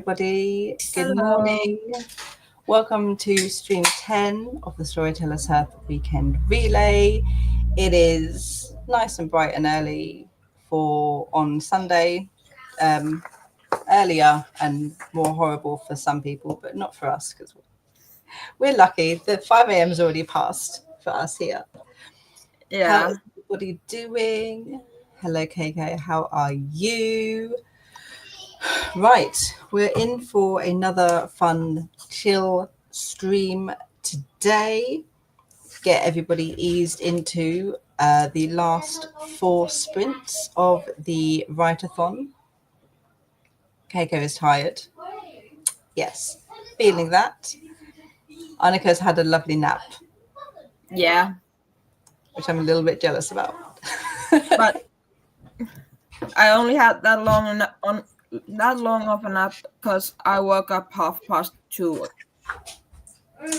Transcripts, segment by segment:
everybody. Good Hello. morning. Welcome to stream 10 of the Storytellers Hearth Weekend Relay. It is nice and bright and early on Sunday. Earlier and more horrible for some people, but not for us because we're lucky. The 5 a.m. is already passed for us here. Yeah. How's everybody doing? Hello, KK. How are you? Right, we're in for another fun, chill stream today. Get everybody eased into the last 4 sprints of the write-a-thon. Keiko is tired. Yes, feeling that. Annika's had a lovely nap. Yeah. Which I'm a little bit jealous about. But I only had that long of a nap because I woke up 2:30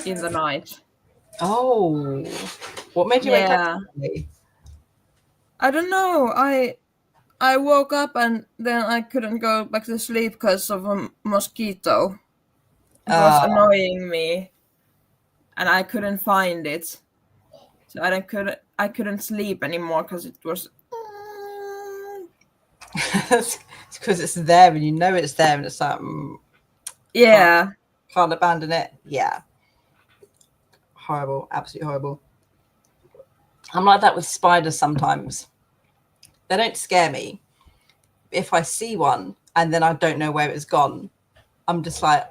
in the night. Oh, what made you wake up today? I don't know. I woke up and then I couldn't go back to sleep because of a mosquito. It was annoying me, and I couldn't find it. So I couldn't sleep anymore because it was. It's because it's there and you know it's there and it's like can't abandon it. Yeah, horrible, absolutely horrible. I'm like that with spiders sometimes. They don't scare me. If I see one and then I don't know where it's gone, I'm just like,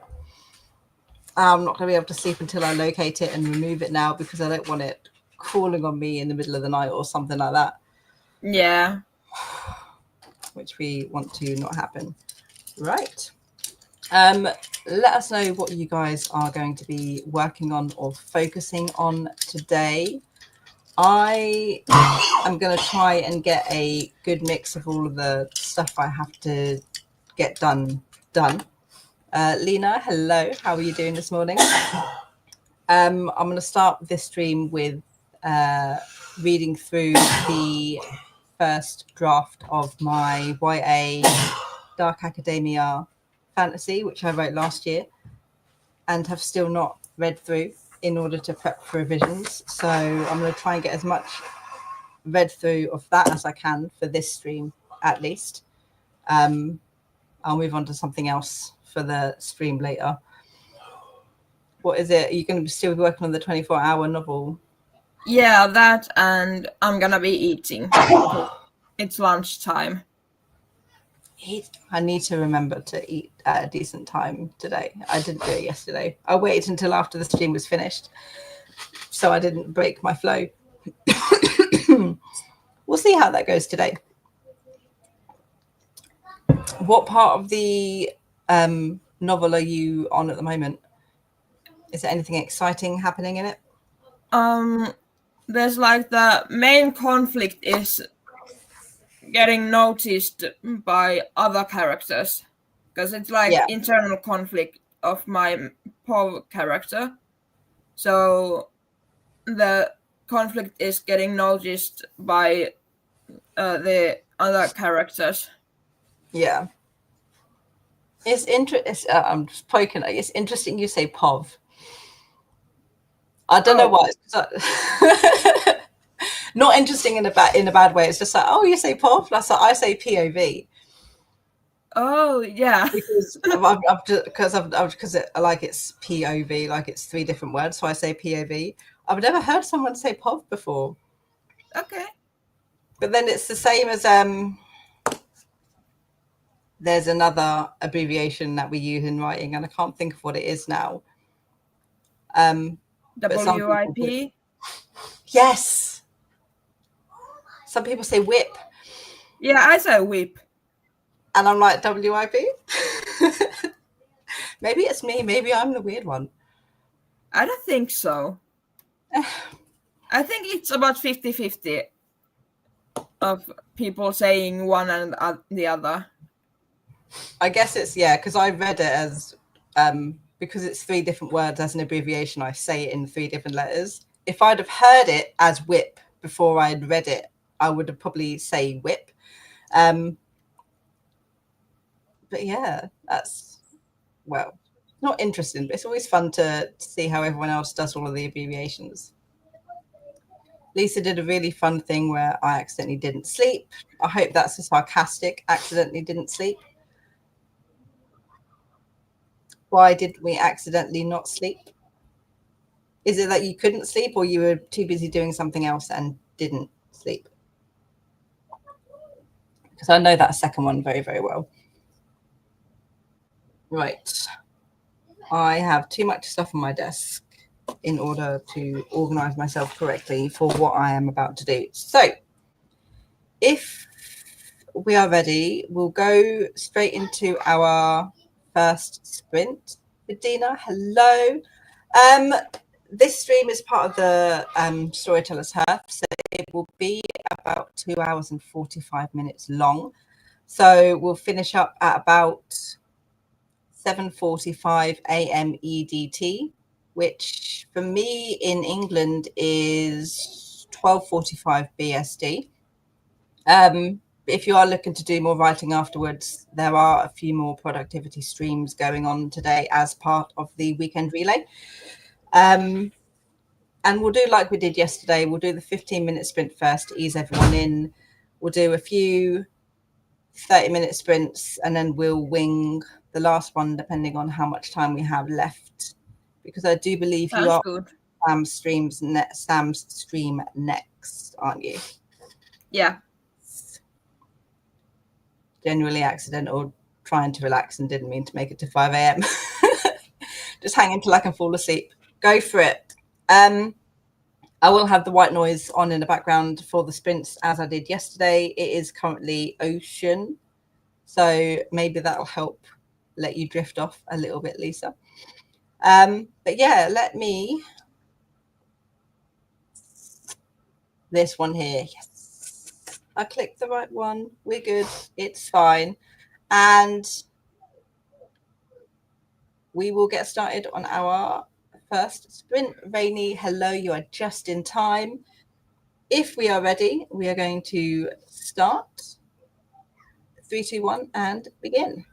I'm not going to be able to sleep until I locate it and remove it now because I don't want it crawling on me in the middle of the night or something like that. Yeah. Which we want to not happen. Right. Let us know what you guys are going to be working on or focusing on today. I am going to try and get a good mix of all of the stuff I have to get done. Lena, hello. How are you doing this morning? I'm going to start this stream with reading through the first draft of my YA Dark Academia fantasy, which I wrote last year and have still not read through in order to prep for revisions. So I'm going to try and get as much read through of that as I can for this stream, at least. I'll move on to something else for the stream later. What is it? Are you going to still be working on the 24-hour novel? Yeah, that, and I'm going to be eating. It's lunchtime. I need to remember to eat at a decent time today. I didn't do it yesterday. I waited until after the stream was finished, so I didn't break my flow. We'll see how that goes today. What part of the novel are you on at the moment? Is there anything exciting happening in it? There's like the main conflict is getting noticed by other characters because it's like internal conflict of my POV character. So the conflict is getting noticed by the other characters. Yeah. It's interesting. I'm just poking. It's interesting you say POV. I don't know why. Not interesting in a bad way. It's just like, oh, you say POV. That's like I say POV. Oh yeah. Because it's POV, like it's 3 different words, so I say POV. I've never heard someone say POV before. Okay. But then it's the same as there's another abbreviation that we use in writing, and I can't think of what it is now. WIP? Yes. Some people say whip. Yeah, I say whip. And I'm like, WIP? Maybe it's me. Maybe I'm the weird one. I don't think so. I think it's about 50-50 of people saying one and the other. I guess it's, because I read it as, because it's 3 different words as an abbreviation, I say it in 3 different letters. If I'd have heard it as whip before I'd read it, I would have probably say whip. But yeah, that's well, not interesting, but it's always fun to see how everyone else does all of the abbreviations. Lisa did a really fun thing where I accidentally didn't sleep. I hope that's a sarcastic accidentally didn't sleep. Why did we accidentally not sleep? Is it that you couldn't sleep or you were too busy doing something else and didn't sleep? Because I know that second one very, very well. Right. I have too much stuff on my desk in order to organize myself correctly for what I am about to do. So if we are ready, we'll go straight into our first sprint. Medina, hello. This stream is part of the Storytellers Hearth, so it will be about 2 hours and 45 minutes long. So we'll finish up at about 7:45 a.m. EDT, which for me in England is 12:45 BST. If you are looking to do more writing afterwards, there are a few more productivity streams going on today as part of the weekend relay. And we'll do like we did yesterday. We'll do the 15-minute sprint first to ease everyone in. We'll do a few 30-minute sprints, and then we'll wing the last one depending on how much time we have left. Because I do believe you are good. Sam's stream next, aren't you? Yeah. Genuinely accidental, trying to relax and didn't mean to make it to 5 a.m. Just hang until I can fall asleep. Go for it. I will have the white noise on in the background for the sprints as I did yesterday. It is currently ocean, so maybe that'll help let you drift off a little bit, Lisa. But yeah, let me. This one here. Yes. I clicked the right one. We're good. It's fine. And we will get started on our first sprint. Rainy, hello, you are just in time. If we are ready, we are going to start. 3, 2, 1, and begin.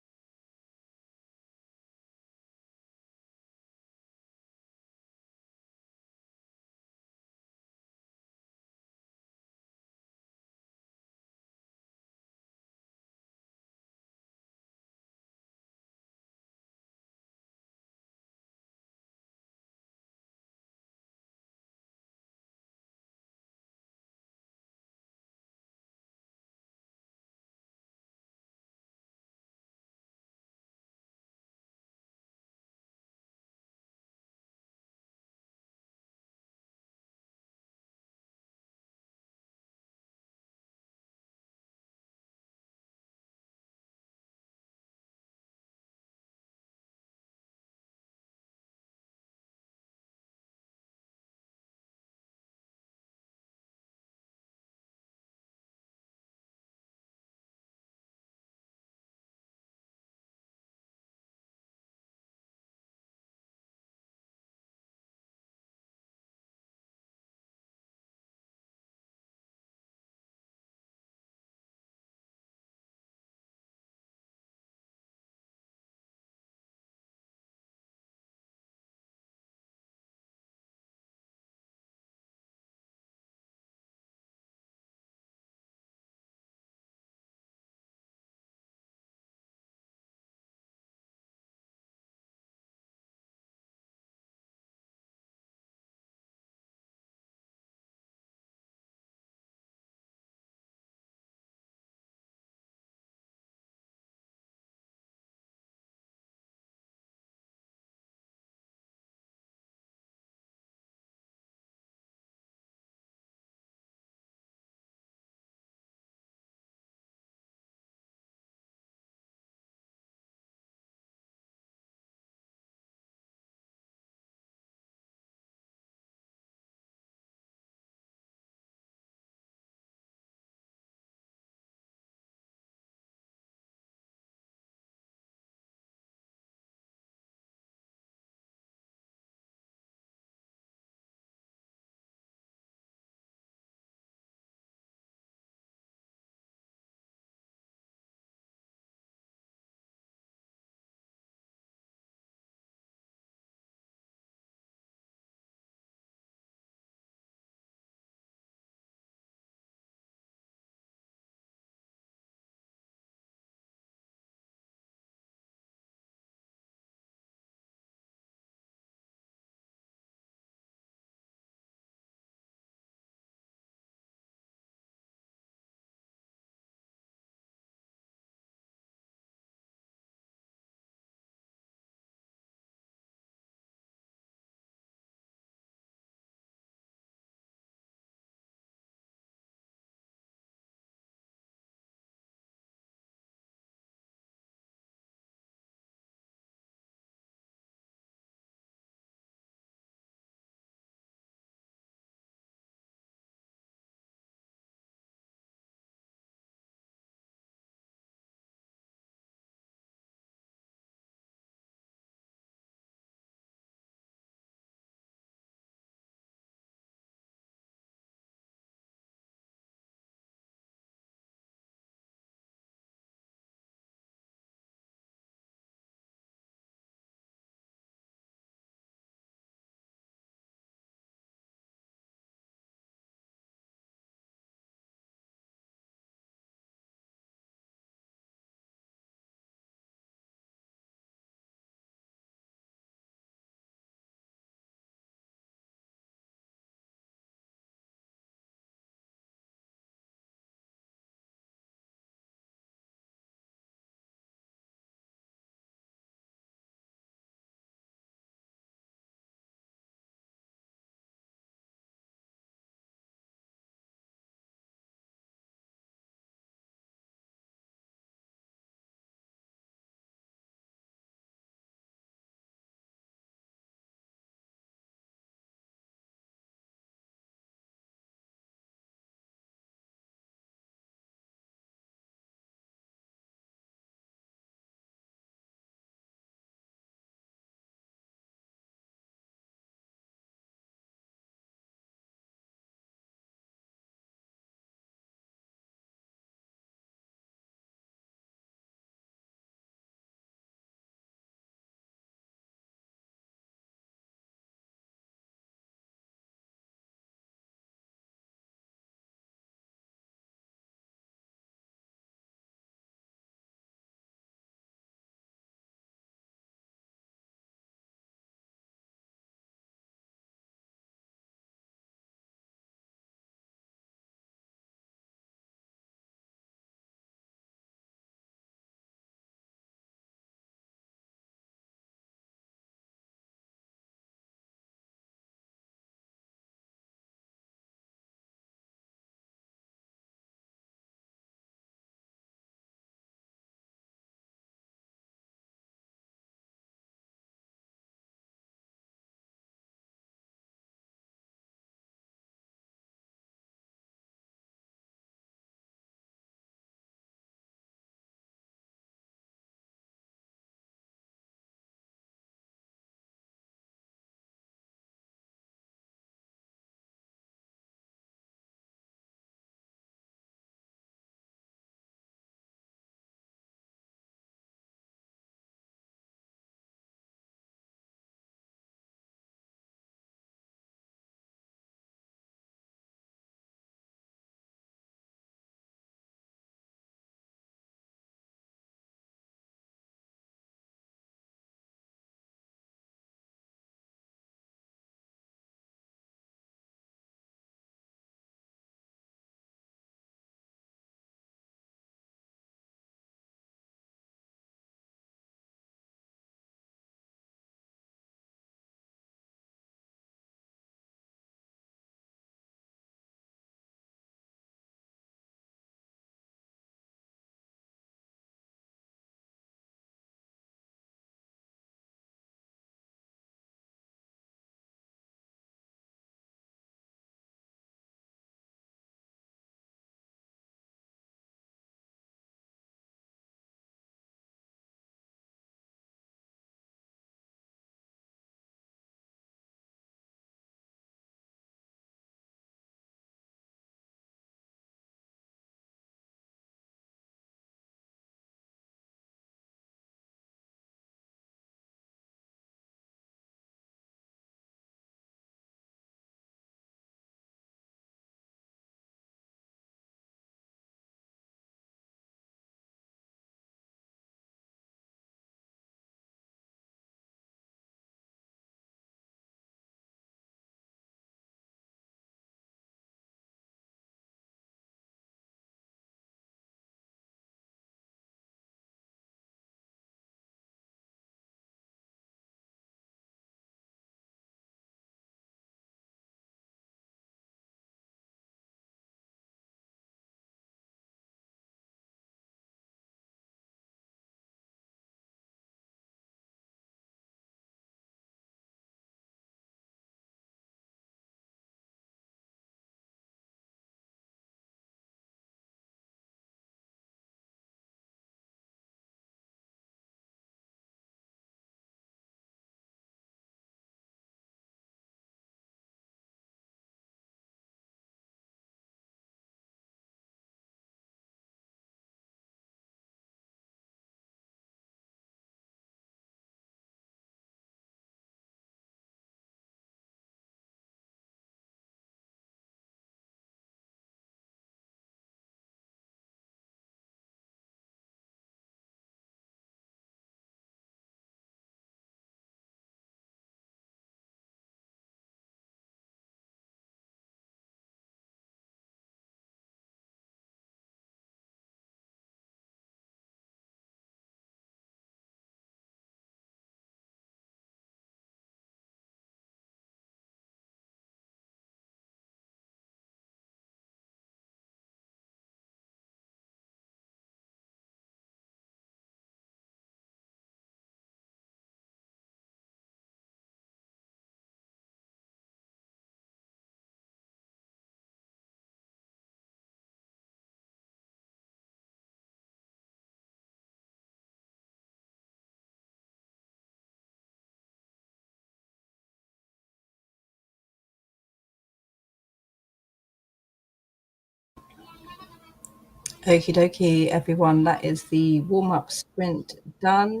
Okie dokie, everyone. That is the warm-up sprint done.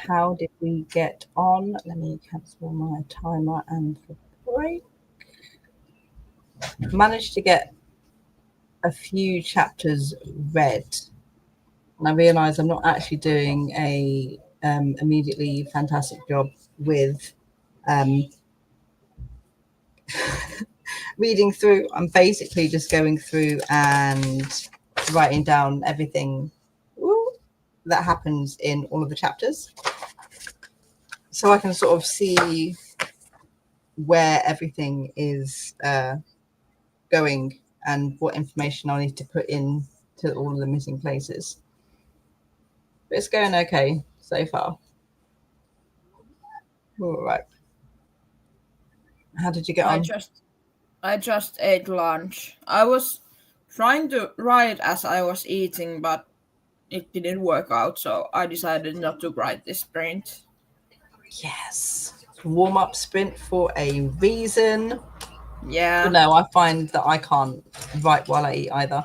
How did we get on? Let me cancel my timer and the break. Managed to get a few chapters read. And I realise I'm not actually doing a immediately fantastic job with reading through. I'm basically just going through and writing down everything that happens in all of the chapters, so I can sort of see where everything is going and what information I need to put in to all of the missing places. But it's going okay so far. All right. How did you get on? I just ate lunch. I was trying to write as I was eating, but it didn't work out, so I decided not to write this sprint. Yes. Warm-up sprint for a reason. Yeah. But no, I find that I can't write while I eat either.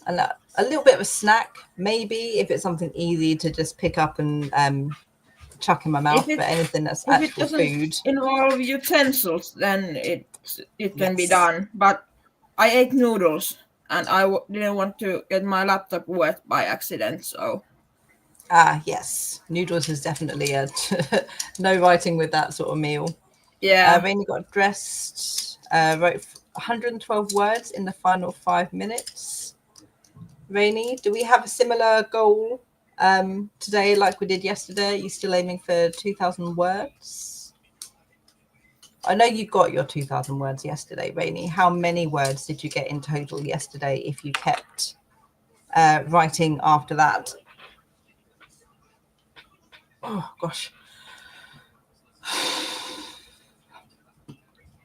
And a little bit of a snack, maybe, if it's something easy to just pick up and chuck in my mouth. But anything that's if it actual doesn't food. involve utensils, then it can be Yes. done. But I ate noodles, and I didn't want to get my laptop wet by accident, so. Yes. Noodles is definitely no writing with that sort of meal. Yeah. Rainey got dressed, wrote 112 words in the final 5 minutes. Rainey, do we have a similar goal today like we did yesterday? Are you still aiming for 2,000 words? I know you got your 2,000 words yesterday, Rainey. How many words did you get in total yesterday if you kept writing after that? Oh, gosh.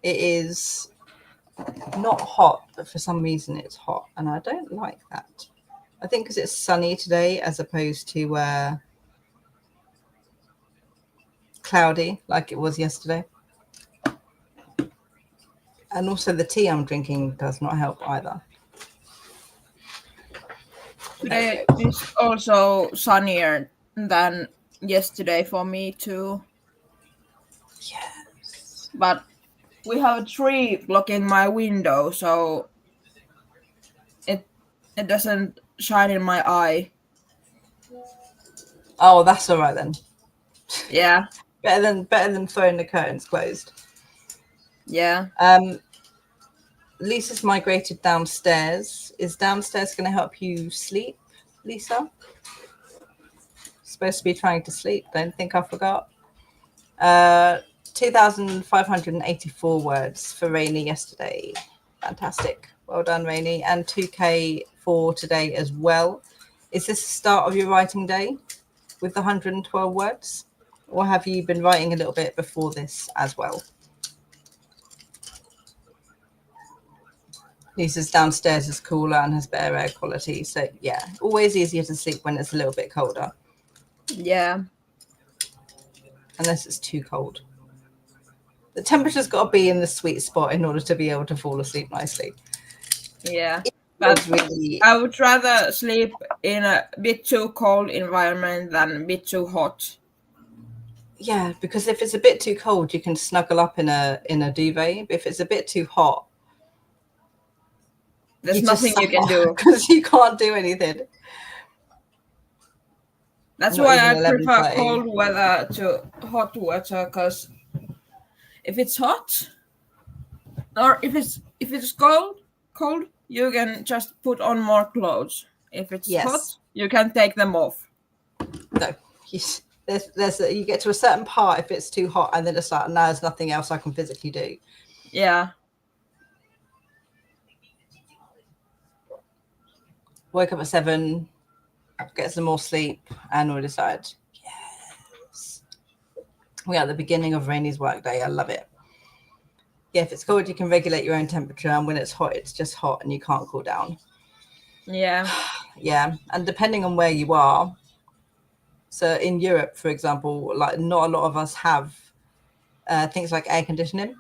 It is not hot, but for some reason it's hot, and I don't like that. I think because it's sunny today as opposed to cloudy like it was yesterday. And also the tea I'm drinking does not help either. Today is also sunnier than yesterday for me too. Yes. But we have a tree blocking my window, so it doesn't shine in my eye. Oh, that's all right then. Yeah. better than throwing the curtains closed. Yeah. Lisa's migrated downstairs. Is downstairs going to help you sleep, Lisa? Supposed to be trying to sleep. Don't think I forgot. 2,584 words for Rainey yesterday. Fantastic. Well done, Rainey. And 2K for today as well. Is this the start of your writing day with the 112 words? Or have you been writing a little bit before this as well? Lisa's downstairs is cooler and has better air quality. So, yeah, always easier to sleep when it's a little bit colder. Yeah. Unless it's too cold. The temperature's got to be in the sweet spot in order to be able to fall asleep nicely. Yeah. But really... I would rather sleep in a bit too cold environment than a bit too hot. Yeah, because if it's a bit too cold, you can snuggle up in a duvet. But if it's a bit too hot, there's nothing you can do because you can't do anything. That's why I prefer cold weather to hot weather, because if it's hot or if it's cold, you can just put on more clothes. If it's hot, you can take them off. No, you get to a certain part if it's too hot, and then it's like, now there's nothing else I can physically do. Yeah. Wake up at 7, get some more sleep, and we decide, yes. We are at the beginning of Rainey's workday. I love it. Yeah, if it's cold, you can regulate your own temperature, and when it's hot, it's just hot and you can't cool down. Yeah. Yeah, and depending on where you are, so in Europe, for example, like not a lot of us have things like air conditioning.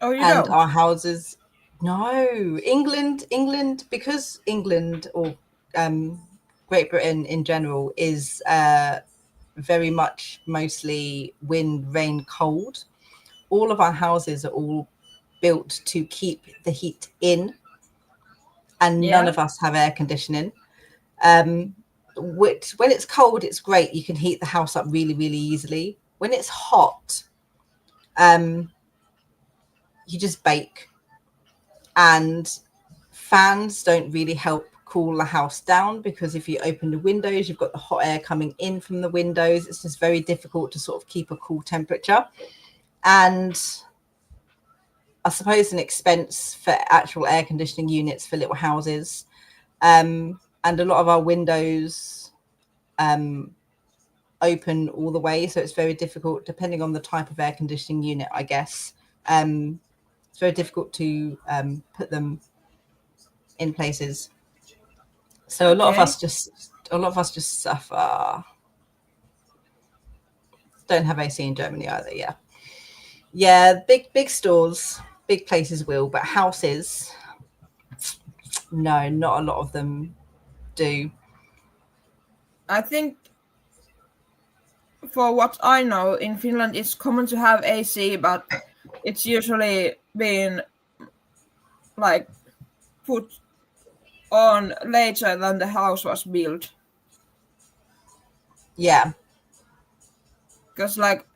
Oh, you and don't? our houses, No, England, because England or Great Britain in general is very much mostly wind, rain, cold. All of our houses are all built to keep the heat in, and none Yeah. of us have air conditioning. Which, when it's cold, it's great. You can heat the house up really, really easily. When it's hot, you just bake, and fans don't really help cool the house down, because if you open the windows, you've got the hot air coming in from the windows. It's just very difficult to sort of keep a cool temperature. And I suppose an expense for actual air conditioning units for little houses. And a lot of our windows open all the way, so it's very difficult, depending on the type of air conditioning unit, I guess. It's very difficult to put them in places. So a lot of us just suffer. Don't have AC in Germany either. Yeah, big stores, big places will, but houses, no, not a lot of them do. I think, for what I know, in Finland it's common to have AC, but it's usually been like put on later than the house was built. Yeah. Because like,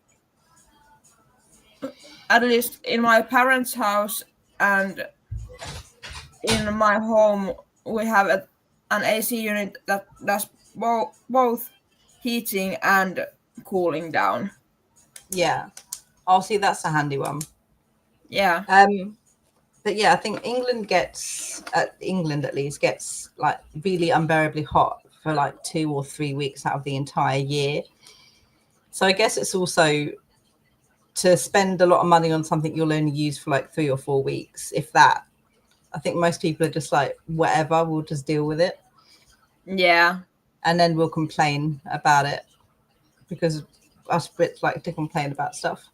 at least in my parents' house and in my home, we have an AC unit that does both heating and cooling down. Yeah. I'll see, that's a handy one. Yeah. But yeah, I think England at least gets like really unbearably hot for like 2 or 3 weeks out of the entire year. So I guess it's also to spend a lot of money on something you'll only use for like 3 or 4 weeks, if that. I think most people are just like, whatever, we'll just deal with it. Yeah. And then we'll complain about it, because us Brits like to complain about stuff.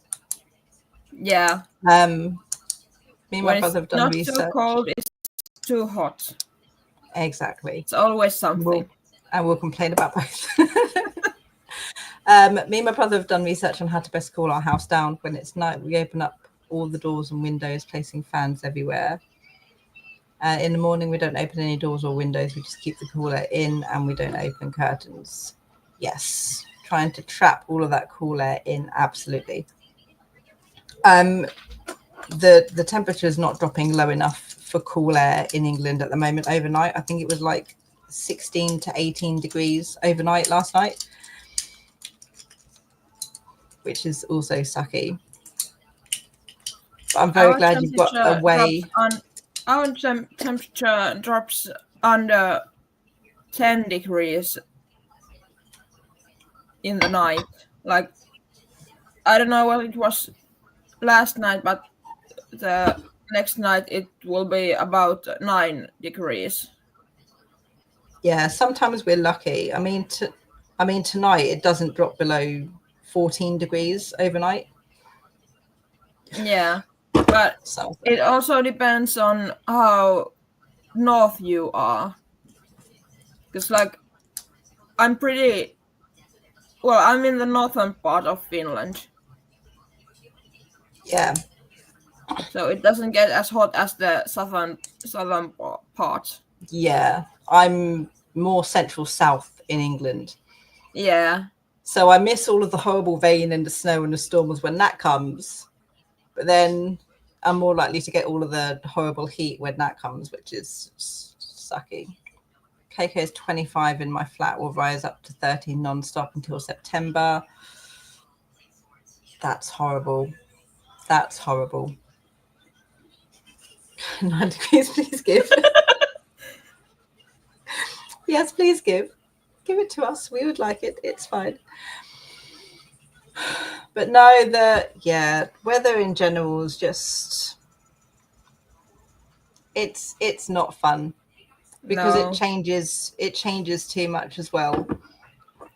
Yeah. Me and my brother have done not research. Too cold, it's too hot. Exactly. It's always something. We'll complain about both. Me and my brother have done research on how to best cool our house down when it's night. We open up all the doors and windows, placing fans everywhere. In the morning, we don't open any doors or windows. We just keep the cooler in, and we don't open curtains. Yes, trying to trap all of that cool air in. Absolutely. The temperature is not dropping low enough for cool air in England at the moment overnight. I think it was like 16 to 18 degrees overnight last night, which is also sucky. But I'm very glad you've got a way. Our temperature drops under 10 degrees in the night. Like, I don't know what it was last night, but the next night it will be about 9 degrees. Yeah, sometimes we're lucky. I mean, tonight it doesn't drop below 14 degrees overnight. Yeah, but it also depends on how north you are. Because like, I'm in the northern part of Finland. Yeah. So it doesn't get as hot as the southern part. Yeah, I'm more central south in England. Yeah. So I miss all of the horrible rain and the snow and the storms when that comes. But then I'm more likely to get all of the horrible heat when that comes, which is sucky. KK is 25 in my flat, will rise up to 30 non-stop until September. That's horrible. That's horrible. 9 degrees, please give. Yes, please give. Give it to us. We would like it. It's fine. But no, weather in general is just, it's not fun, because it changes too much as well.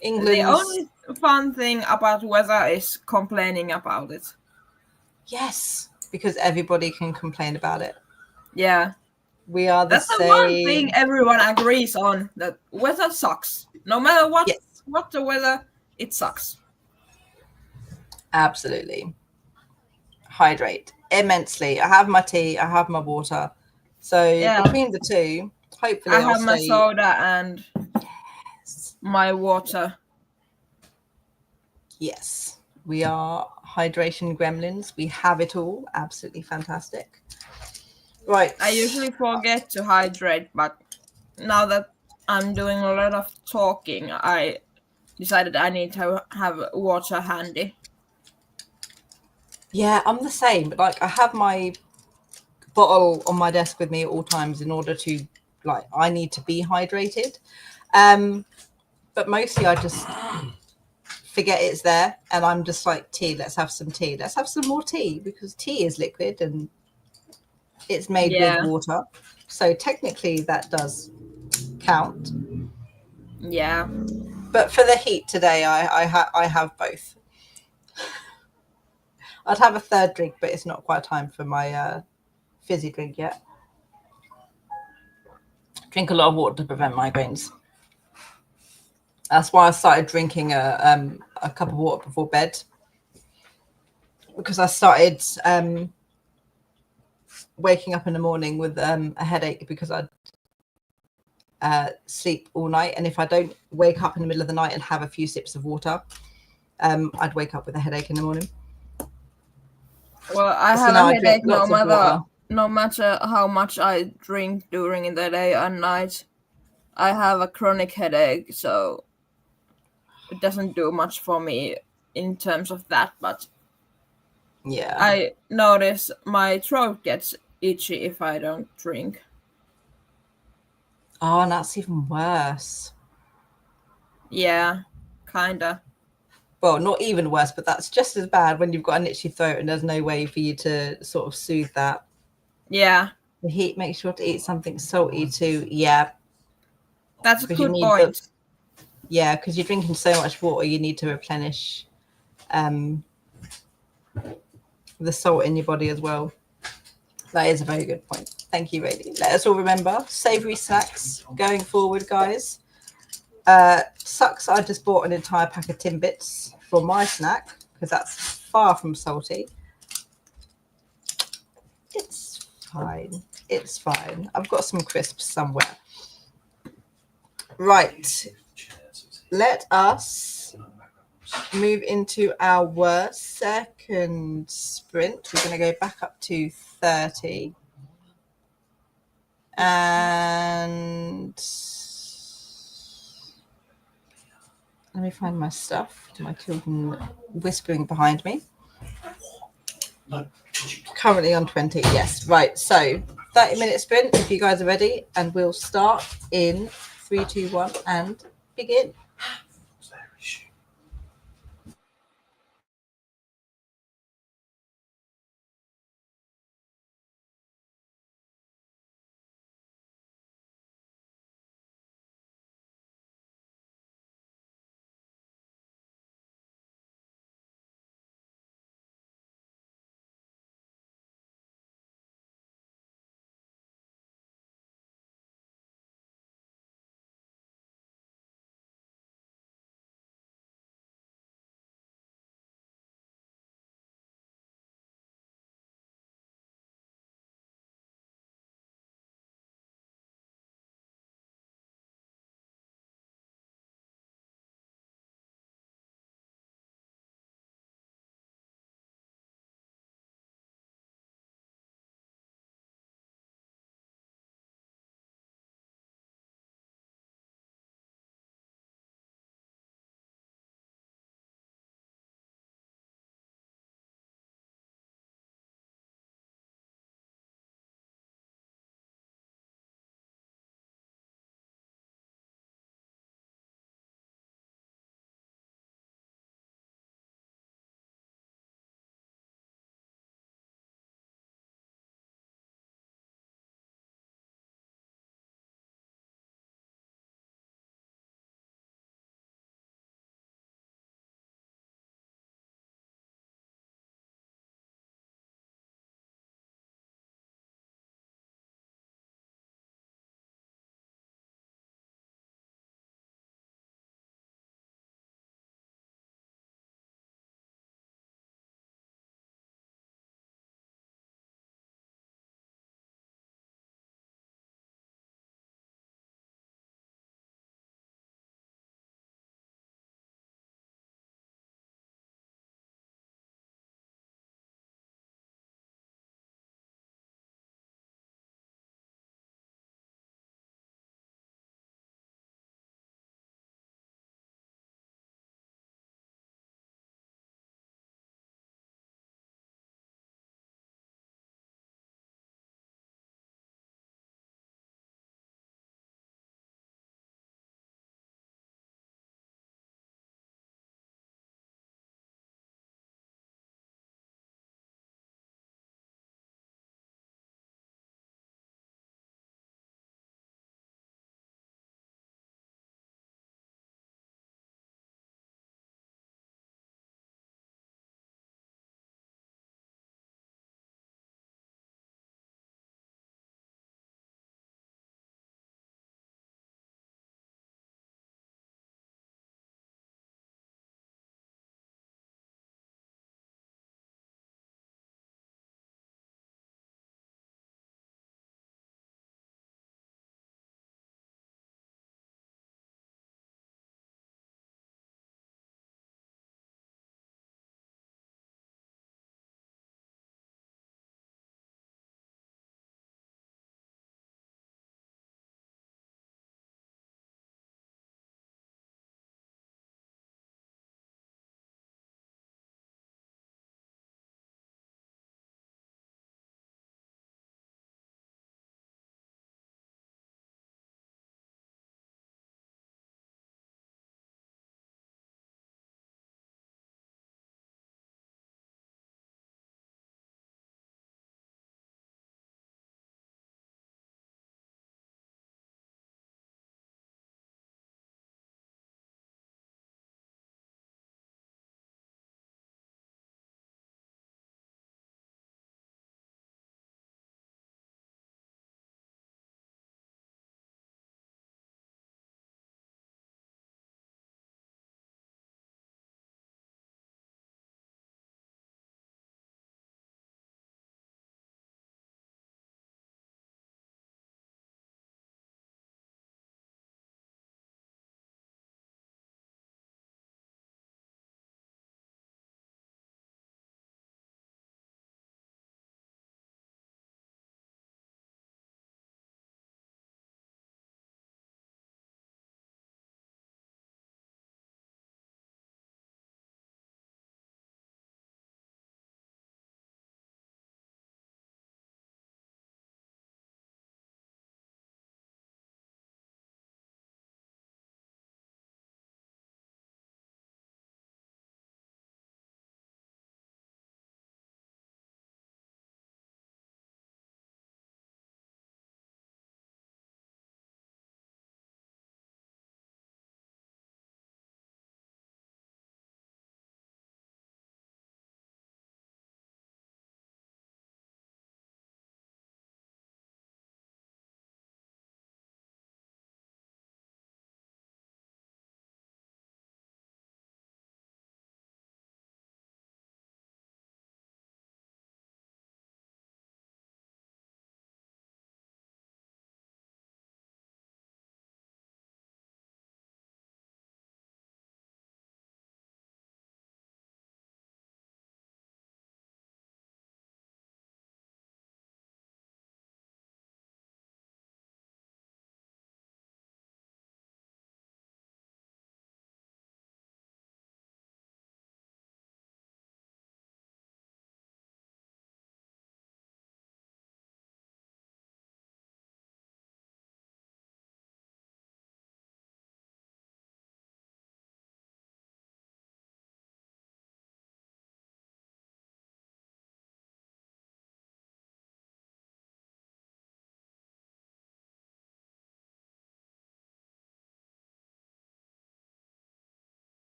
The only fun thing about weather is complaining about it. Yes, because everybody can complain about it. Yeah. We are the That's the one same. thing everyone agrees on, that weather sucks. No matter Yes, what the weather, it sucks. absolutely. Hydrate immensely. I have my tea, I have my water. So Yeah. between the two, hopefully I I'll have my stay. soda and my water. Yes, we are hydration gremlins. We have it all. Absolutely fantastic. Right. I usually forget to hydrate, but now that I'm doing a lot of talking, I decided I need to have water handy. Yeah, I'm the same. Like I have my bottle on my desk with me at all times in order to, like, I need to be hydrated. But mostly I just forget it's there and I'm just like, tea, let's have some tea. Let's have some more tea because tea is liquid and it's made with Yeah. water. So technically that does count. Yeah. But for the heat today, I have both. I'd have a third drink, but it's not quite time for my fizzy drink yet. Drink a lot of water to prevent migraines. That's why I started drinking a cup of water before bed, because I started waking up in the morning with a headache because I'd sleep all night, and if I don't wake up in the middle of the night and have a few sips of water, I'd wake up with a headache in the morning. Well, I So have now a I drink headache lots of water. no matter how much I drink during the day and night. I have a chronic headache, so it doesn't do much for me in terms of that, but Yeah. I notice my throat gets itchy if I don't drink. Oh, and that's even worse. Yeah, kinda. Well, not even worse, but that's just as bad when you've got an itchy throat and there's no way for you to sort of soothe that. Yeah, The heat makes sure to eat something salty too. Yeah, that's a because you good need the point. because you're drinking so much water, you need to replenish um, the salt in your body as well. That is a very good point. Thank you, Rady. Let us all remember savoury snacks going forward, guys. Sucks. I just bought an entire pack of Timbits for my snack because that's far from salty. It's fine. It's fine. I've got some crisps somewhere. Right. Let us move into our second sprint. We're going to go back up to 30. And let me find my stuff. My children whispering behind me. Currently on 20. Yes. Right. So 30-minute sprint if you guys are ready. And we'll start in 3, 2, 1 and begin.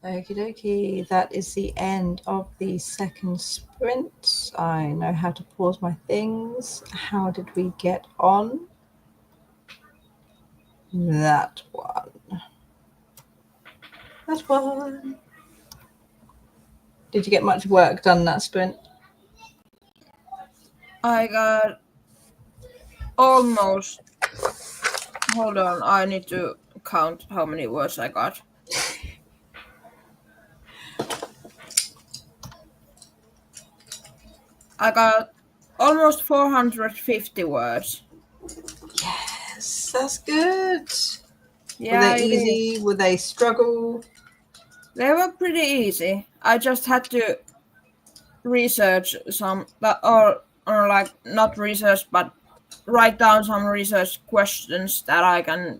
Okie dokie, that is the end of the second sprint. I know how to pause my things. How did we get on? That one. That one. Did you get much work done that sprint? I got almost. Hold on, I need to count how many words I got. I got almost 450 words. Yes, that's good. Yeah, Were they it is. easy? Were they struggle? They were pretty easy. I just had to research some, or like not research, but write down some research questions that I can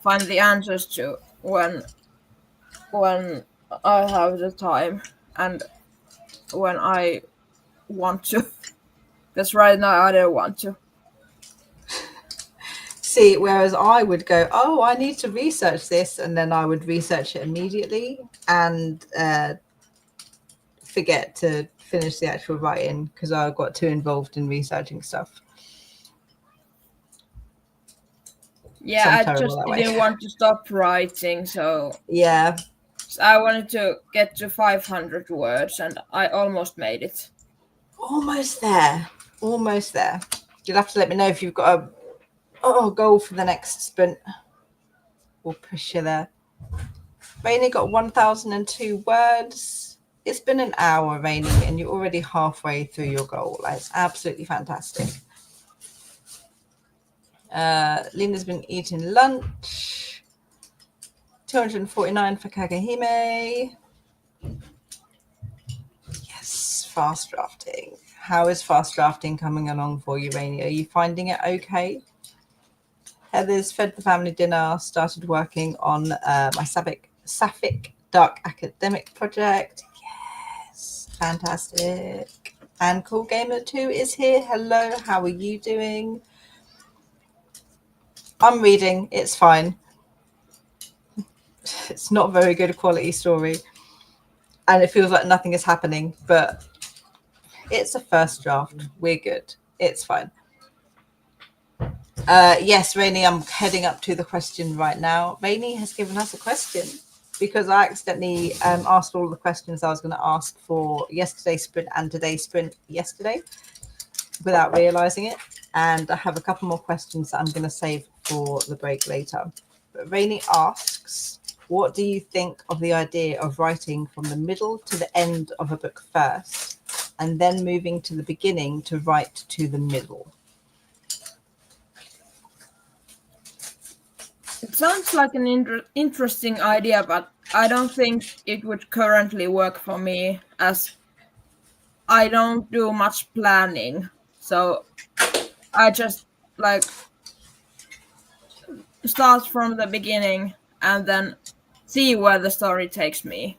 find the answers to when I have the time and when I want to. Because right now I don't want to. See, whereas I would go, oh, I need to research this, and then I would research it immediately and forget to finish the actual writing because I got too involved in researching stuff. Yeah, So I'm I terrible just that way. didn't want to stop writing, so Yeah. I wanted to get to 500 words, and I almost made it. Almost there. Almost there. You'll have to let me know if you've got a goal for the next sprint. We'll push you there. Rainy got 1,002 words. It's been an hour, Rainy, and you're already halfway through your goal. It's absolutely fantastic. Lena's been eating lunch. 249 for Kagehime. Yes, fast drafting. How is fast drafting coming along for you, Rainy? Are you finding it okay? Heather's fed the family dinner, started working on my Sapphic Dark Academic project. Yes, fantastic. And Cool Gamer 2 is here. Hello, how are you doing? I'm reading, it's fine. It's not a very good quality story. And it feels like nothing is happening, but it's a first draft. We're good. It's fine. Yes, Rainy, I'm heading up to the question right now. Rainy has given us a question because I accidentally asked all the questions I was going to ask for yesterday's sprint and today's sprint yesterday without realizing it. And I have a couple more questions that I'm going to save for the break later. But Rainy asks, what do you think of the idea of writing from the middle to the end of a book first and then moving to the beginning to write to the middle? It sounds like an interesting idea, but I don't think it would currently work for me as I don't do much planning. So I just like start from the beginning and then see where the story takes me.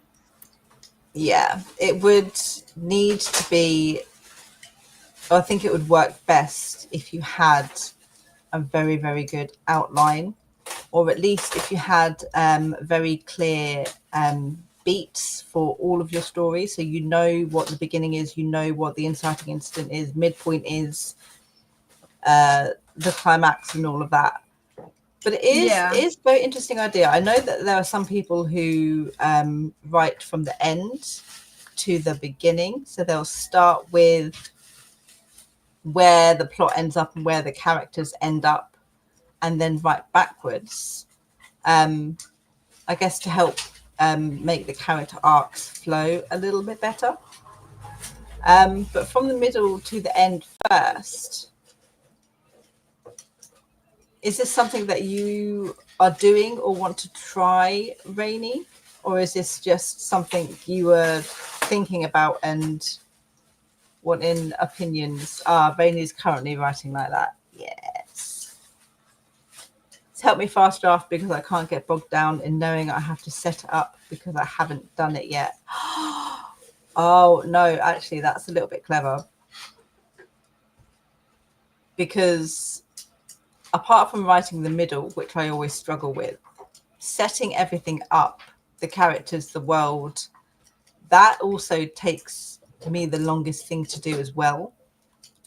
Yeah, it would need to be, I think it would work best if you had a very, very good outline, or at least if you had very clear beats for all of your stories. So you know what the beginning is, you know what the inciting incident is, midpoint is, the climax and all of that. But it is a very interesting idea. I know that there are some people who write from the end to the beginning. So they'll start with where the plot ends up and where the characters end up and then write backwards. I guess to help make the character arcs flow a little bit better. But from the middle to the end first, is this something that you are doing or want to try, Rainy? Or is this just something you were thinking about and wanting opinions? Rainy's currently writing like that. Yes. It's helped me fast draft because I can't get bogged down in knowing I have to set it up because I haven't done it yet. Oh, no, actually, that's a little bit clever. Because apart from writing the middle, which I always struggle with, setting everything up the characters, the world, that also takes me the longest thing to do as well.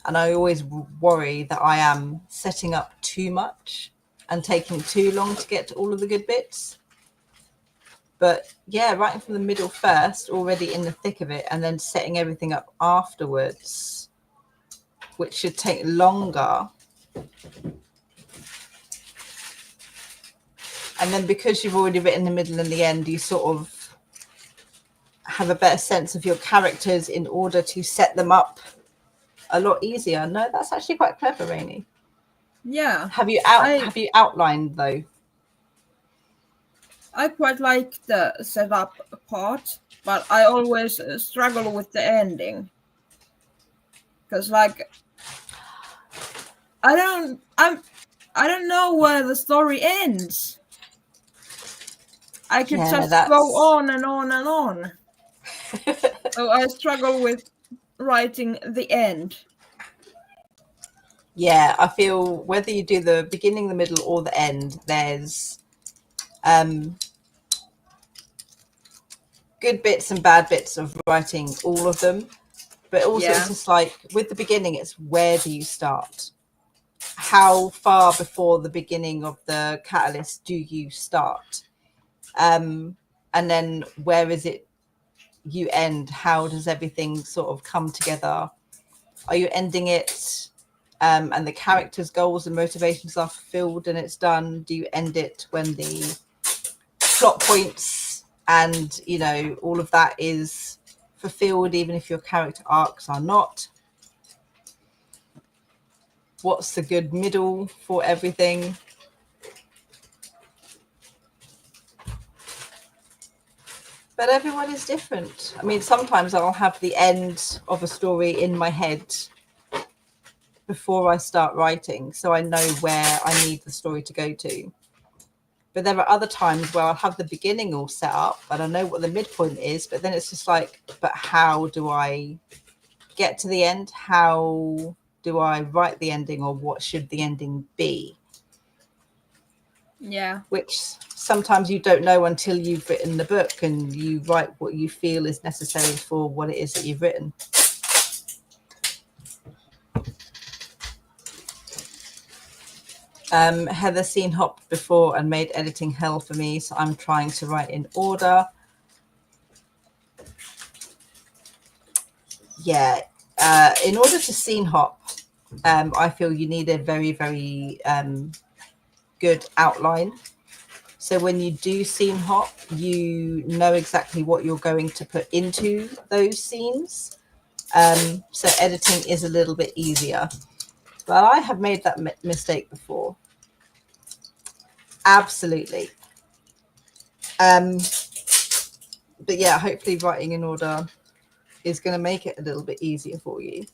And I always worry that I am setting up too much and taking too long to get to all of the good bits. But yeah, writing from the middle first, already in the thick of it, and then setting everything up afterwards, which should take longer. And then because you've already written the middle and the end, you sort of have a better sense of your characters in order to set them up a lot easier. No, that's actually quite clever, Rainey. Yeah. Have you outlined though? I quite like the setup part, but I always struggle with the ending. Because like I don't know where the story ends. I could just go on and on and on. So I struggle with writing the end. Yeah, I feel whether you do the beginning, the middle, or the end, there's good bits and bad bits of writing all of them. But also it's just like with the beginning, it's where do you start? How far before the beginning of the catalyst do you start? And then where is it you end? How does everything sort of come together? Are you ending it and the characters' goals and motivations are fulfilled and it's done? Do you end it when the plot points and, you know, all of that is fulfilled, even if your character arcs are not? What's the good middle for everything? But everyone is different. I mean, sometimes I'll have the end of a story in my head before I start writing, so I know where I need the story to go to. But there are other times where I'll have the beginning all set up and I know what the midpoint is, but then it's just like, but how do I get to the end? How do I write the ending, or what should the ending be? Yeah. Which sometimes you don't know until you've written the book and you write what you feel is necessary for what it is that you've written. Heather seen hopped before and made editing hell for me, so I'm trying to write in order. Yeah, in order to scene hop, I feel you need a very, very good outline. So when you do scene hop, you know exactly what you're going to put into those scenes. So editing is a little bit easier. But I have made that mistake before. Absolutely. But yeah, hopefully writing in order is going to make it a little bit easier for you.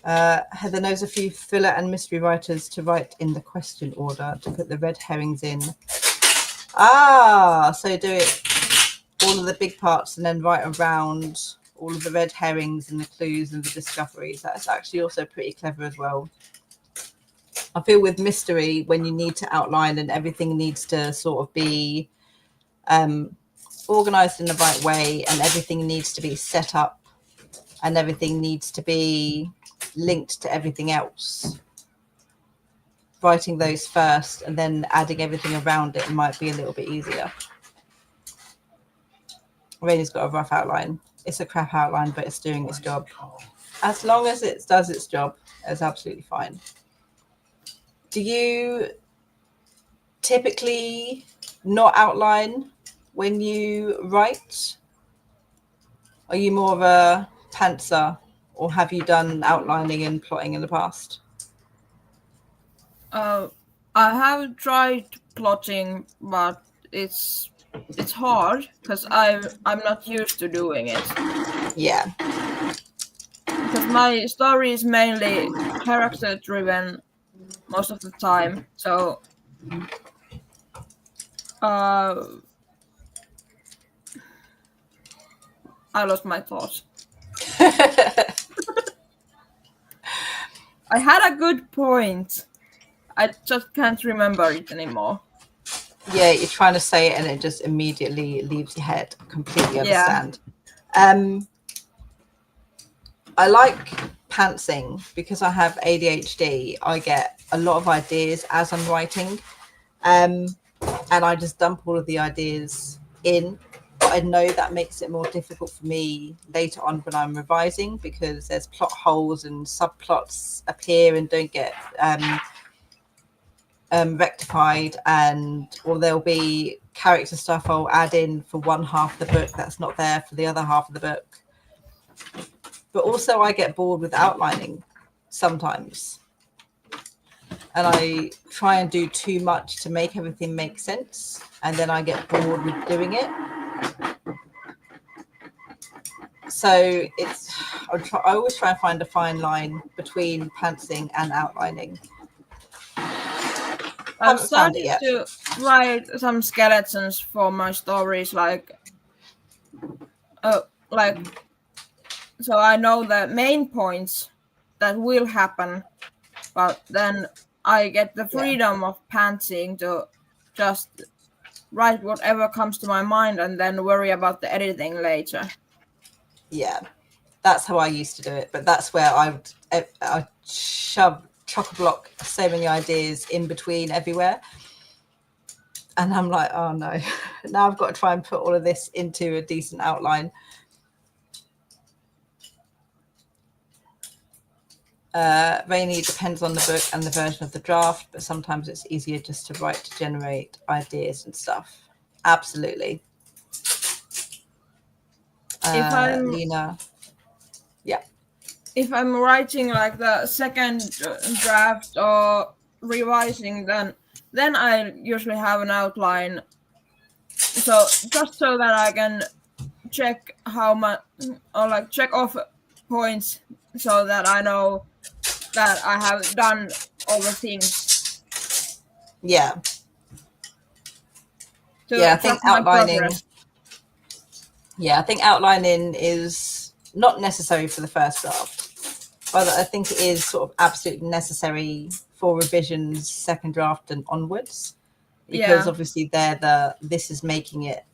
Heather knows a few thriller and mystery writers to write in the question order to put the red herrings in. So do it all of the big parts and then write around all of the red herrings and the clues and the discoveries. That's actually also pretty clever as well. I feel with mystery, when you need to outline and everything needs to sort of be organized in the right way, and everything needs to be set up and everything needs to be linked to everything else. Writing those first and then adding everything around it might be a little bit easier. Rainey's got a rough outline. It's a crap outline, but it's doing its job. As long as it does its job, it's absolutely fine. Do you typically not outline when you write? Are you more of a pantser, or have you done outlining and plotting in the past? I have tried plotting, but it's hard because I'm not used to doing it. Yeah. Because my story is mainly character driven most of the time, so I lost my thoughts. I had a good point. I just can't remember it anymore. Yeah, you're trying to say it and it just immediately leaves your head. Completely understand. I like pantsing because I have ADHD. I get a lot of ideas as I'm writing, and I just dump all of the ideas in. But I know that makes it more difficult for me later on when I'm revising, because there's plot holes and subplots appear and don't get rectified, or there'll be character stuff I'll add in for one half of the book that's not there for the other half of the book. But also I get bored with outlining sometimes, and I try and do too much to make everything make sense, and then I get bored with doing it. So I always try and find a fine line between pantsing and outlining. I've started to write some skeletons for my stories, so I know the main points that will happen, but then I get the freedom of pantsing to just write whatever comes to my mind and then worry about the editing later. Yeah, that's how I used to do it, but that's where I shove chock-a-block so many ideas in between everywhere, and I'm like, oh no, now I've got to try and put all of this into a decent outline. Rainy depends on the book and the version of the draft, but sometimes it's easier just to write to generate ideas and stuff. Absolutely. Lena. Yeah. If I'm writing like the second draft or revising, then I usually have an outline. So just so that I can check how much, or like check off points, so that I know that I have done all the things. Yeah. I think outlining. Progress. Yeah, I think outlining is not necessary for the first draft, but I think it is sort of absolutely necessary for revisions, second draft and onwards, because obviously this is making it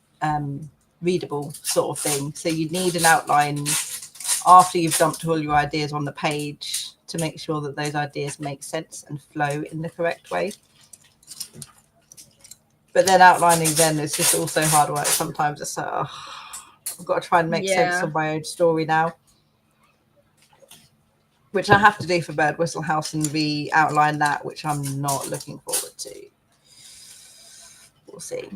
readable sort of thing. So you need an outline after you've dumped all your ideas on the page to make sure that those ideas make sense and flow in the correct way. But then outlining then is just also hard work. Sometimes it's I've got to try and make sense of my own story now, which I have to do for Bird Whistle House and re-outline that, which I'm not looking forward to. We'll see.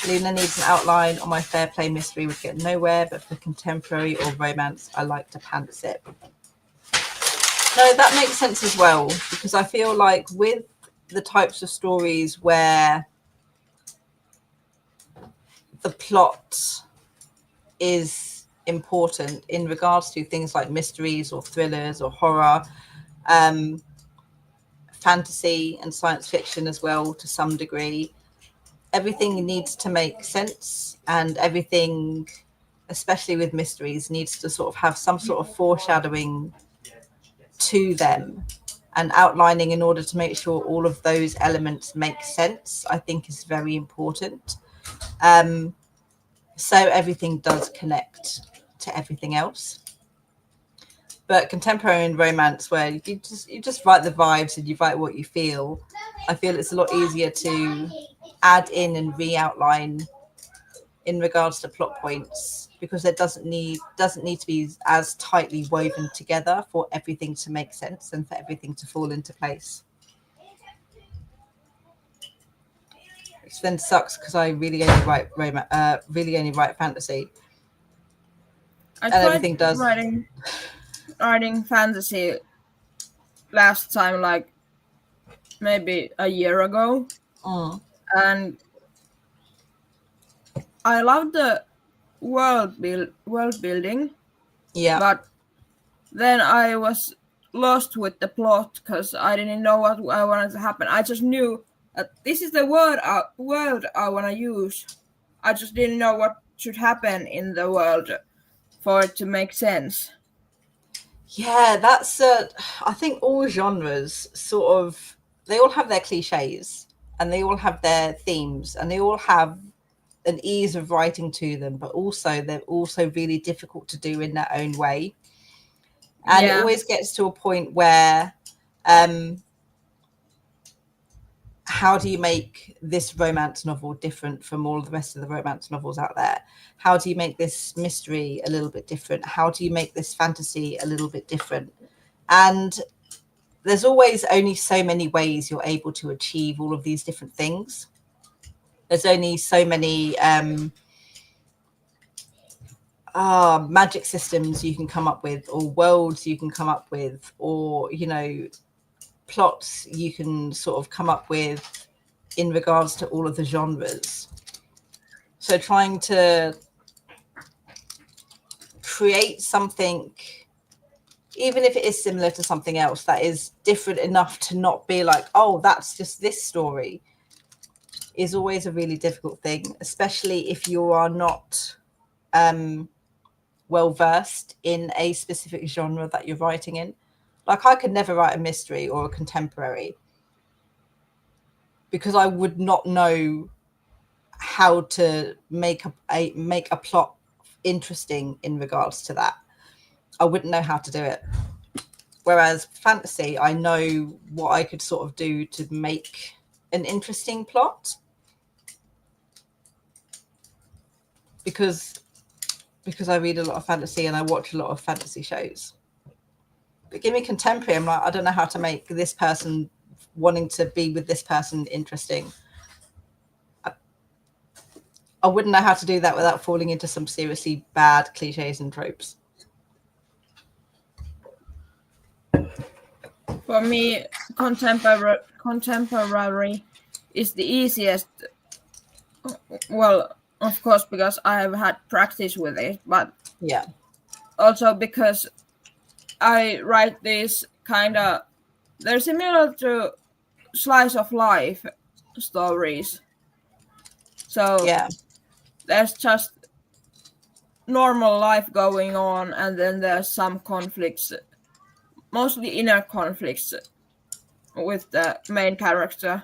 Luna needs an outline on my fair play mystery would get nowhere, but for contemporary or romance, I like to pants it. No, that makes sense as well, because I feel like with the types of stories where the plot is important in regards to things like mysteries or thrillers or horror, fantasy and science fiction as well to some degree, everything needs to make sense, and everything, especially with mysteries, needs to sort of have some sort of foreshadowing to them and outlining in order to make sure all of those elements make sense, I think is very important. So everything does connect to everything else. But contemporary and romance, where you just write the vibes and you write what you feel, I feel it's a lot easier to add in and re-outline in regards to plot points, because it doesn't need to be as tightly woven together for everything to make sense and for everything to fall into place. Which then sucks because I really only write fantasy. I tried everything does writing fantasy last time, like maybe a year ago, and I love the world building. Yeah, but then I was lost with the plot because I didn't know what I wanted to happen. I just knew that this is the word I want to use. I just didn't know what should happen in the world for it to make sense. Yeah, that's I think all genres sort of they all have their cliches, and they all have their themes, and they all have an ease of writing to them, but also they're also really difficult to do in their own way. And it always gets to a point where how do you make this romance novel different from all the rest of the romance novels out there? How do you make this mystery a little bit different? How do you make this fantasy a little bit different? And there's always only so many ways you're able to achieve all of these different things. There's only so many magic systems you can come up with, or worlds you can come up with, or, you know, plots you can sort of come up with in regards to all of the genres. So trying to create something, even if it is similar to something else, that is different enough to not be like, oh, that's just this story, is always a really difficult thing, especially if you are not well versed in a specific genre that you're writing in. Like, I could never write a mystery or a contemporary because I would not know how to make a plot interesting in regards to that. I wouldn't know how to do it. Whereas fantasy, I know what I could sort of do to make an interesting plot, because I read a lot of fantasy and I watch a lot of fantasy shows. But give me contemporary, I'm like, I don't know how to make this person wanting to be with this person interesting. I wouldn't know how to do that without falling into some seriously bad cliches and tropes. For me, contemporary is the easiest. Well, of course, because I have had practice with it, but yeah, also because I write these kind of, they're similar to slice of life stories. So yeah, there's just normal life going on, and then there's some conflicts, mostly inner conflicts with the main character.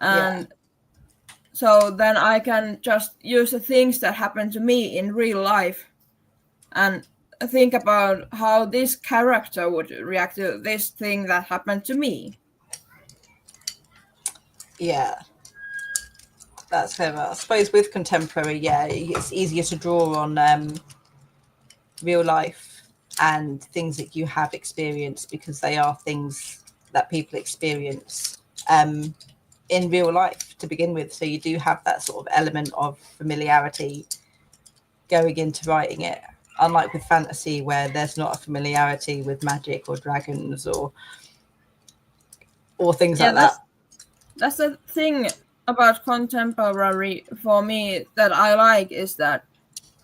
And so then I can just use the things that happen to me in real life and think about how this character would react to this thing that happened to me. Yeah, that's clever. I suppose with contemporary, yeah, it's easier to draw on real life and things that you have experienced, because they are things that people experience in real life to begin with. So you do have that sort of element of familiarity going into writing it, unlike with fantasy where there's not a familiarity with magic or dragons or things like that. That's the thing about contemporary for me that I like, is that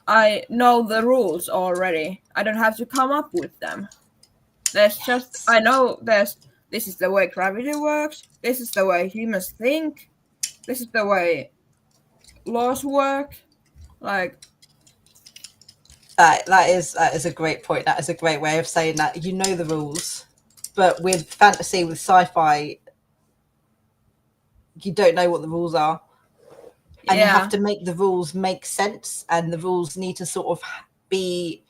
I know the rules already. I don't have to come up with them. There's just, I know this is the way gravity works, this is the way humans think, this is the way laws work. Like, that is a great point. That is a great way of saying that. You know the rules, but with fantasy, with sci-fi, you don't know what the rules are, and you have to make the rules make sense, and the rules need to sort of be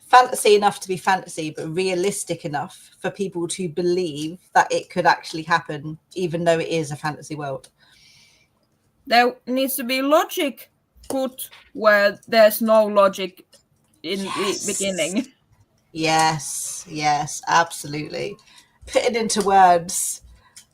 fantasy enough to be fantasy, but realistic enough for people to believe that it could actually happen, even though it is a fantasy world. There needs to be logic put where there's no logic in the beginning. Yes, absolutely. Putting into words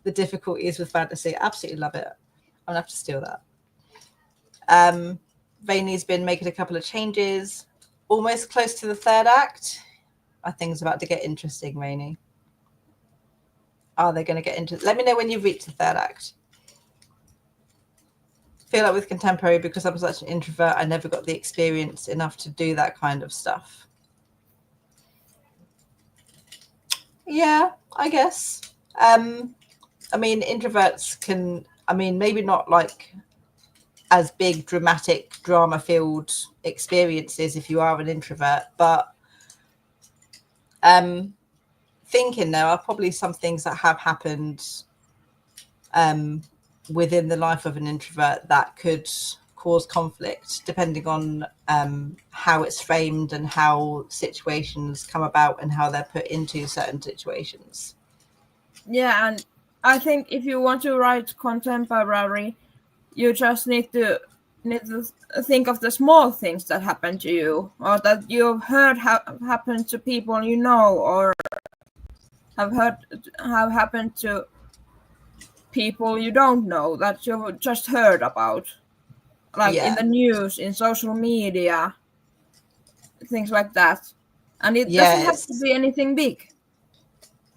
the difficulties with fantasy, absolutely love it. I'm gonna have to steal that. Rainey's been making a couple of changes, almost close to the third act. Are things about to get interesting, Rainey? Are they going to get into? Let me know when you've reached the third act. I feel like with contemporary, because I'm such an introvert, I never got the experience enough to do that kind of stuff. Yeah, I guess. I mean, introverts can, I mean, maybe not like as big, dramatic, drama-filled experiences if you are an introvert, but thinking there are probably some things that have happened within the life of an introvert that could cause conflict, depending on how it's framed and how situations come about and how they're put into certain situations. Yeah, and I think if you want to write contemporary, you just need to think of the small things that happen to you, or that you've heard happen to people you know, or have happened to people you don't know that you've just heard about, like in the news, in social media, things like that. And it doesn't have to be anything big.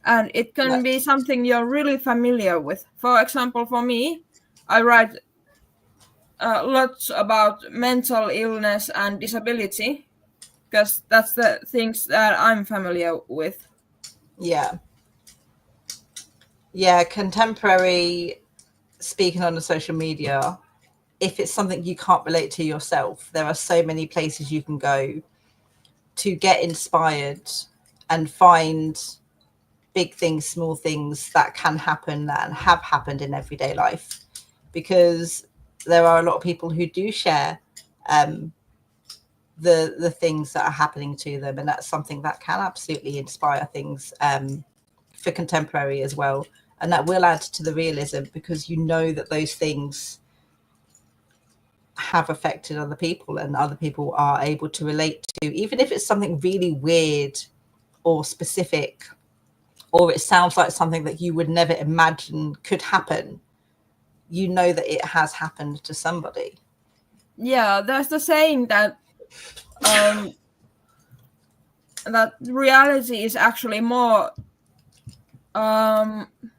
And it can be something you're really familiar with. For example, for me, I write lots about mental illness and disability, because that's the things that I'm familiar with. Yeah, contemporary speaking on the social media, if it's something you can't relate to yourself, there are so many places you can go to get inspired and find big things, small things that can happen and have happened in everyday life, because there are a lot of people who do share the things that are happening to them, and that's something that can absolutely inspire things for contemporary as well, and that will add to the realism, because you know that those things have affected other people and other people are able to relate to, even if it's something really weird or specific, or it sounds like something that you would never imagine could happen. You know that it has happened to somebody. Yeah, there's the saying that that reality is actually more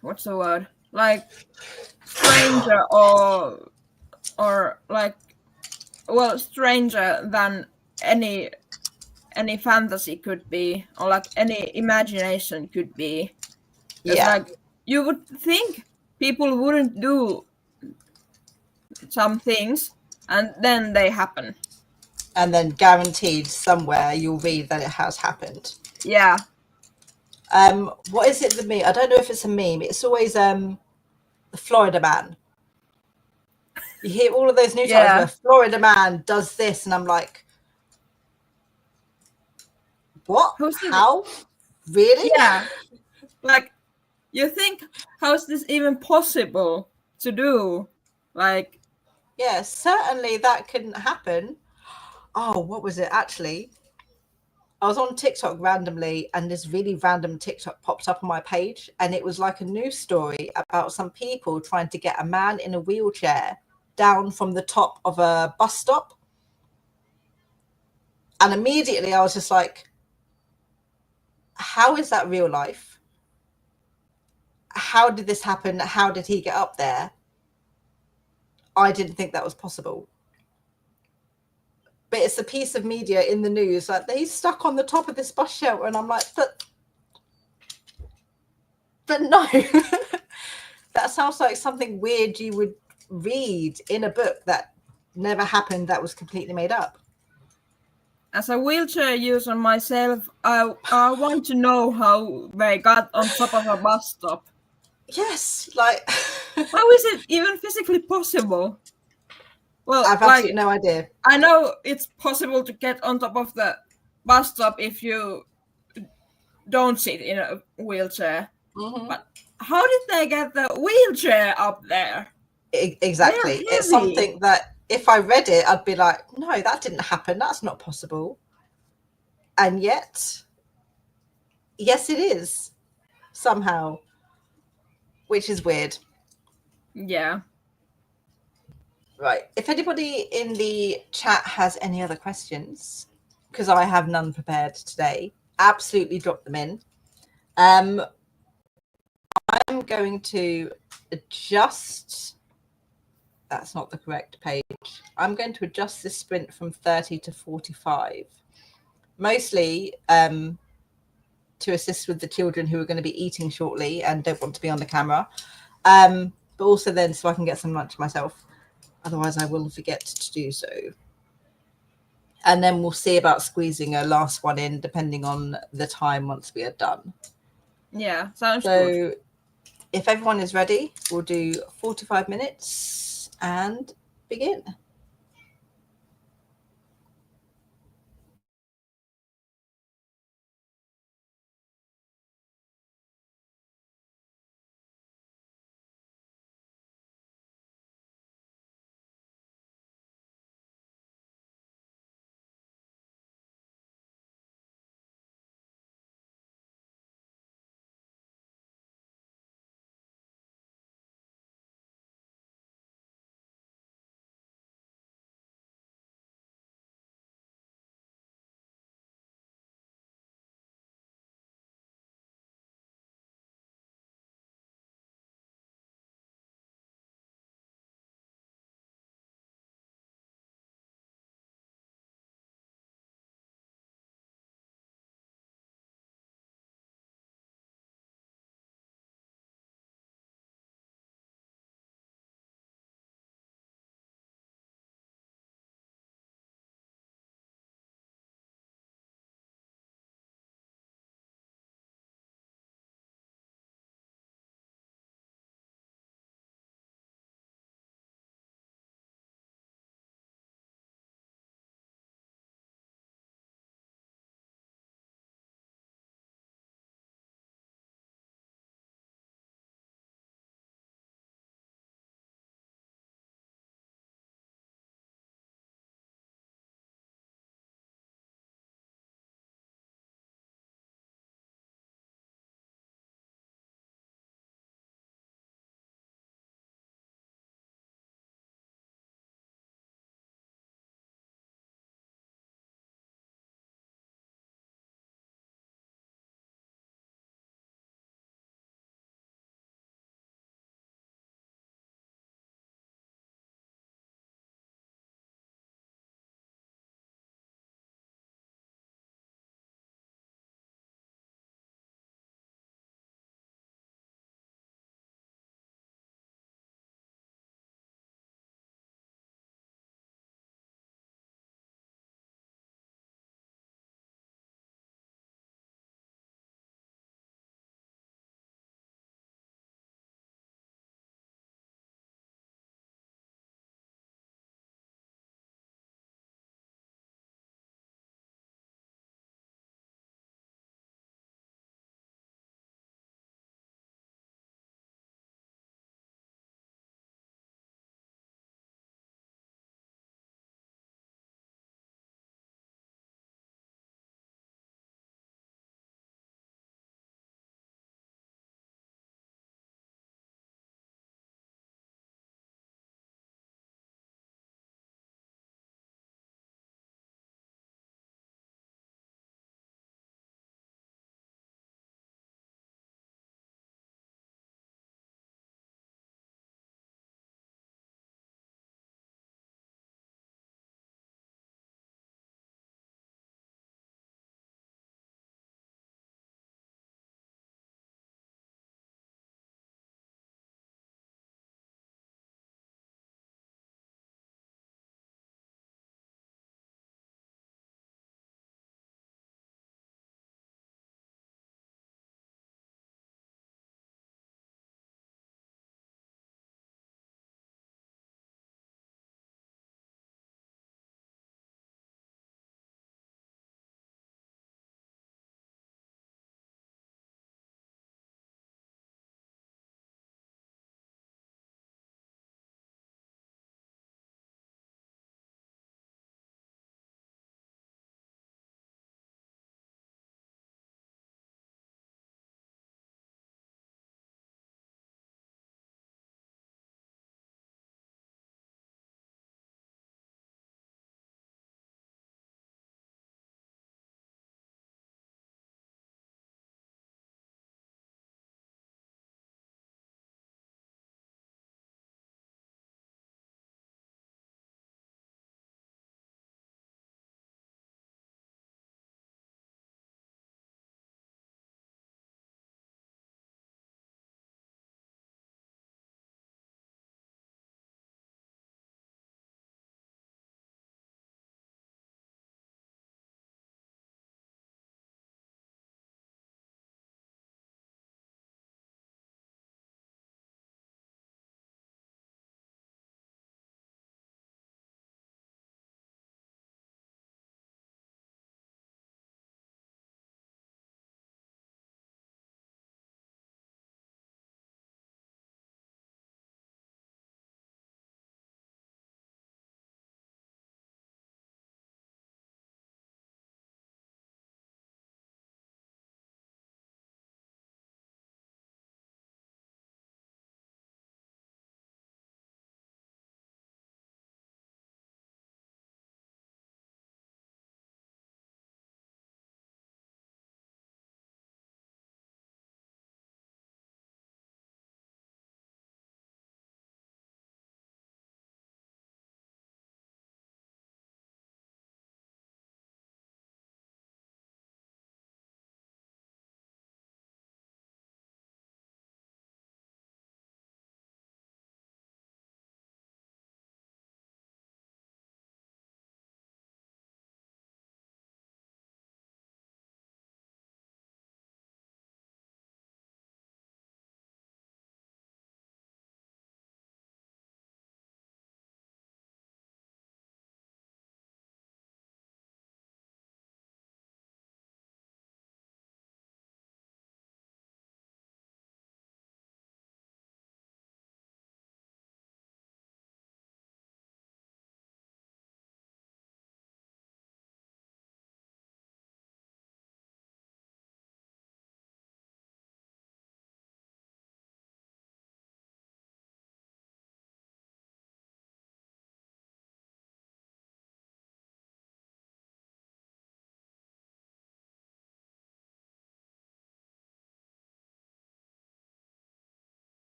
what's the word, like stranger, or like, well, stranger than any fantasy could be, or like any imagination could be. It's like you would think people wouldn't do some things, and then they happen. And then guaranteed somewhere you'll read that it has happened. Yeah. What is it, the meme? I don't know if it's a meme. It's always the Florida man. You hear all of those news articles where Florida man does this, and I'm like, what? How? Really? Yeah. Like, you think, how is this even possible to do? Like, yeah, certainly that couldn't happen. Oh, what was it actually? I was on TikTok randomly, and this really random TikTok popped up on my page, and it was like a news story about some people trying to get a man in a wheelchair down from the top of a bus stop. And immediately I was just like, how is that real life? How did this happen? How did he get up there? I didn't think that was possible. But it's a piece of media in the news, like he's stuck on the top of this bus shelter, and I'm like, but no. That sounds like something weird you would read in a book that never happened, that was completely made up. As a wheelchair user myself, I want to know how they got on top of a bus stop. Yes, like how is it even physically possible? Well, I've absolutely no idea. I know it's possible to get on top of the bus stop if you don't sit in a wheelchair. Mm-hmm. But how did they get the wheelchair up there? Exactly. It's something that if I read it, I'd be like, no, that didn't happen. That's not possible. And yet, yes, it is somehow, which is weird. Yeah. Right. If anybody in the chat has any other questions, because I have none prepared today, absolutely drop them in. I'm going to adjust. That's not the correct page. I'm going to adjust this sprint from 30 to 45, mostly to assist with the children who are going to be eating shortly and don't want to be on the camera, but also then so I can get some lunch myself. Otherwise I will forget to do so. And then we'll see about squeezing a last one in depending on the time once we are done. Yeah, sounds good. So if everyone is ready, we'll do 45 minutes and begin.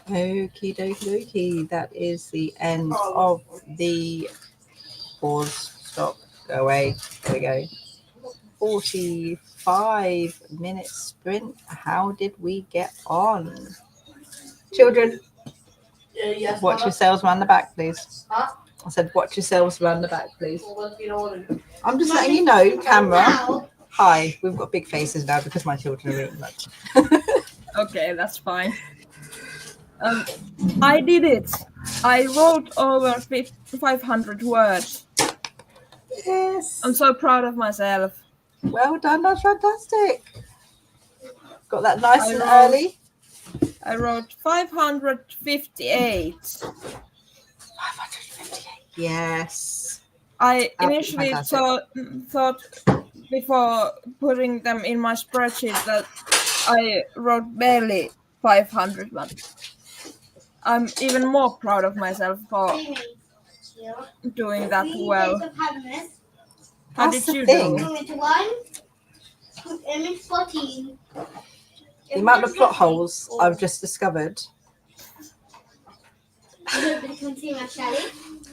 Okie dokie dokie. That is the end of the pause. Stop. Go away. There we go. 45-minute sprint. How did we get on? Children, watch yourselves around the back, please. I said, watch yourselves around the back, please. I'm just letting you know, camera. Hi, we've got big faces now because my children are eating lunch. Okay, that's fine. I did it. I wrote over 500 words. Yes. I'm so proud of myself. Well done. That's fantastic. Got that nice and early. I wrote 558. 558. Yes. I initially thought before putting them in my spreadsheet that I wrote barely 500, but I'm even more proud of myself for doing that well. How did you do? The amount of plot holes I've just discovered.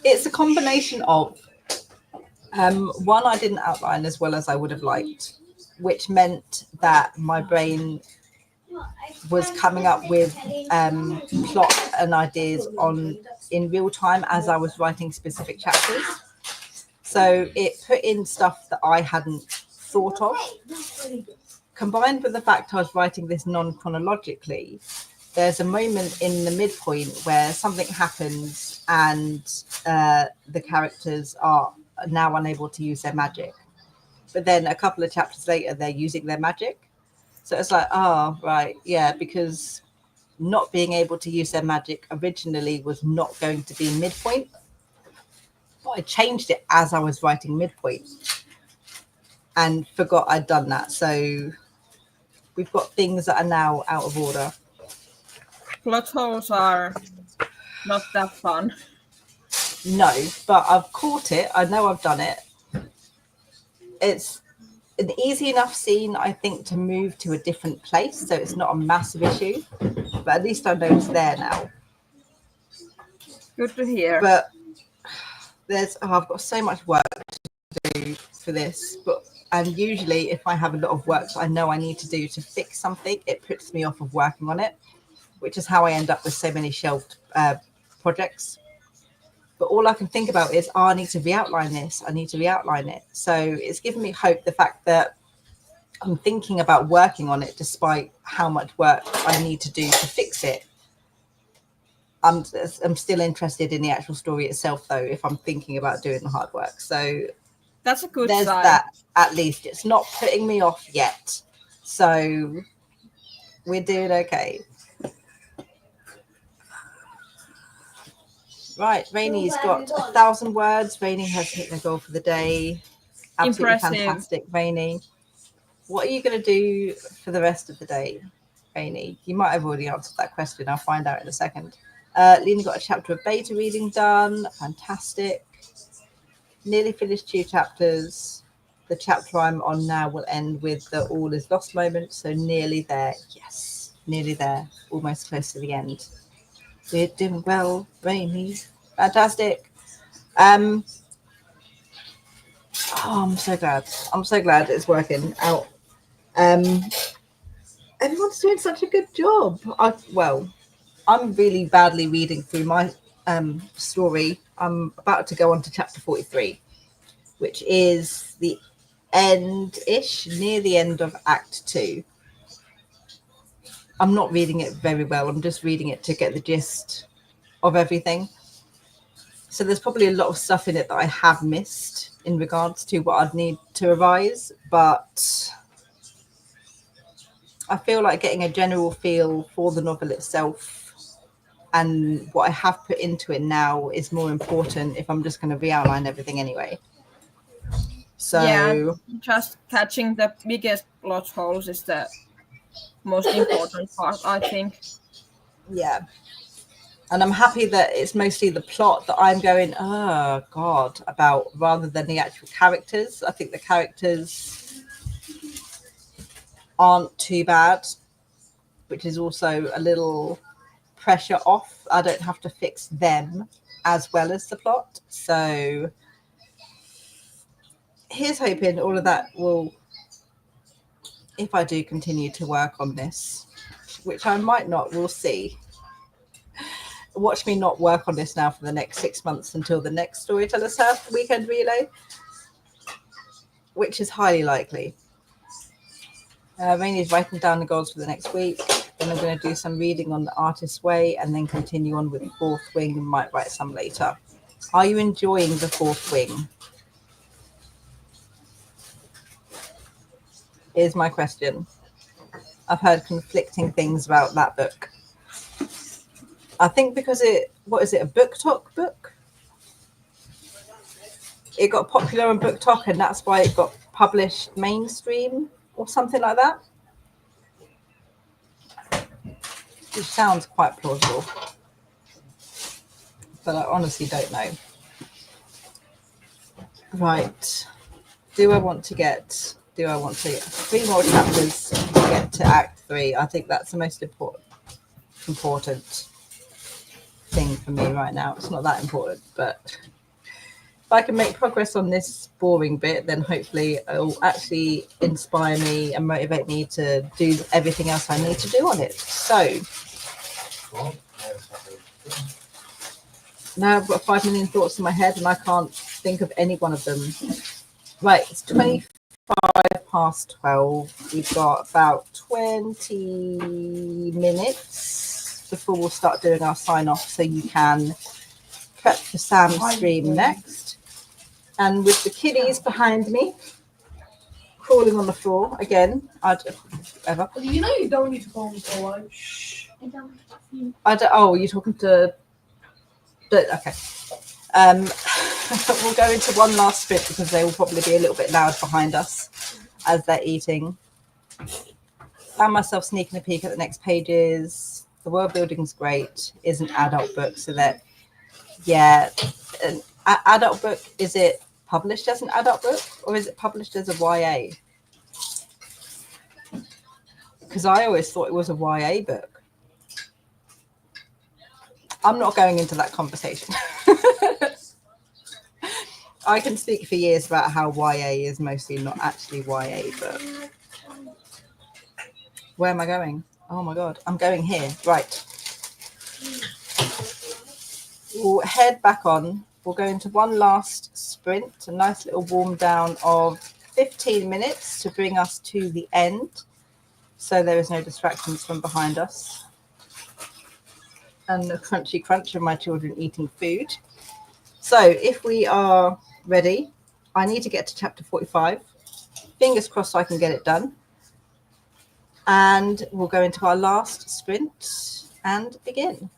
It's a combination of one, I didn't outline as well as I would have liked, which meant that my brain was coming up with plot and ideas in real time as I was writing specific chapters. So it put in stuff that I hadn't thought of. Combined with the fact I was writing this non-chronologically, there's a moment in the midpoint where something happens and the characters are now unable to use their magic. But then a couple of chapters later, they're using their magic. So it's like, oh, right, yeah, because not being able to use their magic originally was not going to be midpoint. But I changed it as I was writing midpoint and forgot I'd done that. So we've got things that are now out of order. Plot holes are not that fun. No, but I've caught it. I know I've done it. It's an easy enough scene, I think, to move to a different place. So it's not a massive issue. But at least I know it's there now. Good to hear. But I've got so much work to do for this. And usually if I have a lot of work that I know I need to do to fix something, it puts me off of working on it, which is how I end up with so many shelved projects. But all I can think about is, I need to re-outline this. I need to re-outline it. So it's given me hope, the fact that I'm thinking about working on it despite how much work I need to do to fix it. I'm still interested in the actual story itself, though, if I'm thinking about doing the hard work. So that's a good there's sign. That, at least. It's not putting me off yet. So we're doing okay. Right, Rainy's got 1,000 words. Rainy has hit the goal for the day. Absolutely impressive. Fantastic, Rainy. What are you going to do for the rest of the day, Rainy? You might have already answered that question. I'll find out in a second. Lena got a chapter of beta reading done. Fantastic. Nearly finished 2 chapters. The chapter I'm on now will end with the all is lost moment. So nearly there. Yes, nearly there. Almost close to the end. We're doing well, Rainy. Fantastic. Oh, I'm so glad. I'm so glad it's working out. Everyone's doing such a good job. I'm really badly reading through my story. I'm about to go on to chapter 43, which is the end-ish, near the end of Act 2. I'm not reading it very well. I'm just reading it to get the gist of everything. So there's probably a lot of stuff in it that I have missed in regards to what I'd need to revise, but I feel like getting a general feel for the novel itself and what I have put into it now is more important if I'm just going to re-outline everything anyway. So yeah, just catching the biggest plot holes is the most important part, I think. Yeah. And I'm happy that it's mostly the plot that I'm going, oh, God, about, rather than the actual characters. I think the characters aren't too bad, which is also a little pressure off. I don't have to fix them as well as the plot. So here's hoping all of that will, if I do continue to work on this, which I might not, we'll see. Watch me not work on this now for the next 6 months until the next Storytellers Hearth weekend relay, which is highly likely. Mainly is writing down the goals for the next week. Then I'm going to do some reading on the Artist's Way and then continue on with Fourth Wing and might write some later. Are you enjoying the Fourth Wing? Is my question. I've heard conflicting things about that book. I think because what is it, a book talk book? It got popular on Book Talk and that's why it got published mainstream or something like that. Which sounds quite plausible. But I honestly don't know. Right. Do I want to get 3 more chapters to get to Act 3? I think that's the most important thing for me right now. It's not that important, but if I can make progress on this boring bit, then hopefully it'll actually inspire me and motivate me to do everything else I need to do on it. So now I've got 5 million thoughts in my head and I can't think of any one of them. Right, it's 12:25. We've got about 20 minutes before we'll start doing our sign off, so you can prep for Sam's stream next. And with the kiddies behind me crawling on the floor again, You know you don't need to go on for lunch. Oh, you're talking to. Okay. We'll go into one last sprint because they will probably be a little bit loud behind us as they're eating. Found myself sneaking a peek at the next pages. The world building's great. Is an adult book, so that an adult book. Is it published as an adult book or is it published as a YA? Because I always thought it was a YA book. I'm not going into that conversation. I can speak for years about how YA is mostly not actually YA, but where am I going? Oh my God, I'm going here. Right. We'll head back on. We'll go into one last sprint, a nice little warm down of 15 minutes to bring us to the end. So there is no distractions from behind us. And the crunchy crunch of my children eating food. So if we are ready, I need to get to chapter 45. Fingers crossed I can get it done. And we'll go into our last sprint and begin.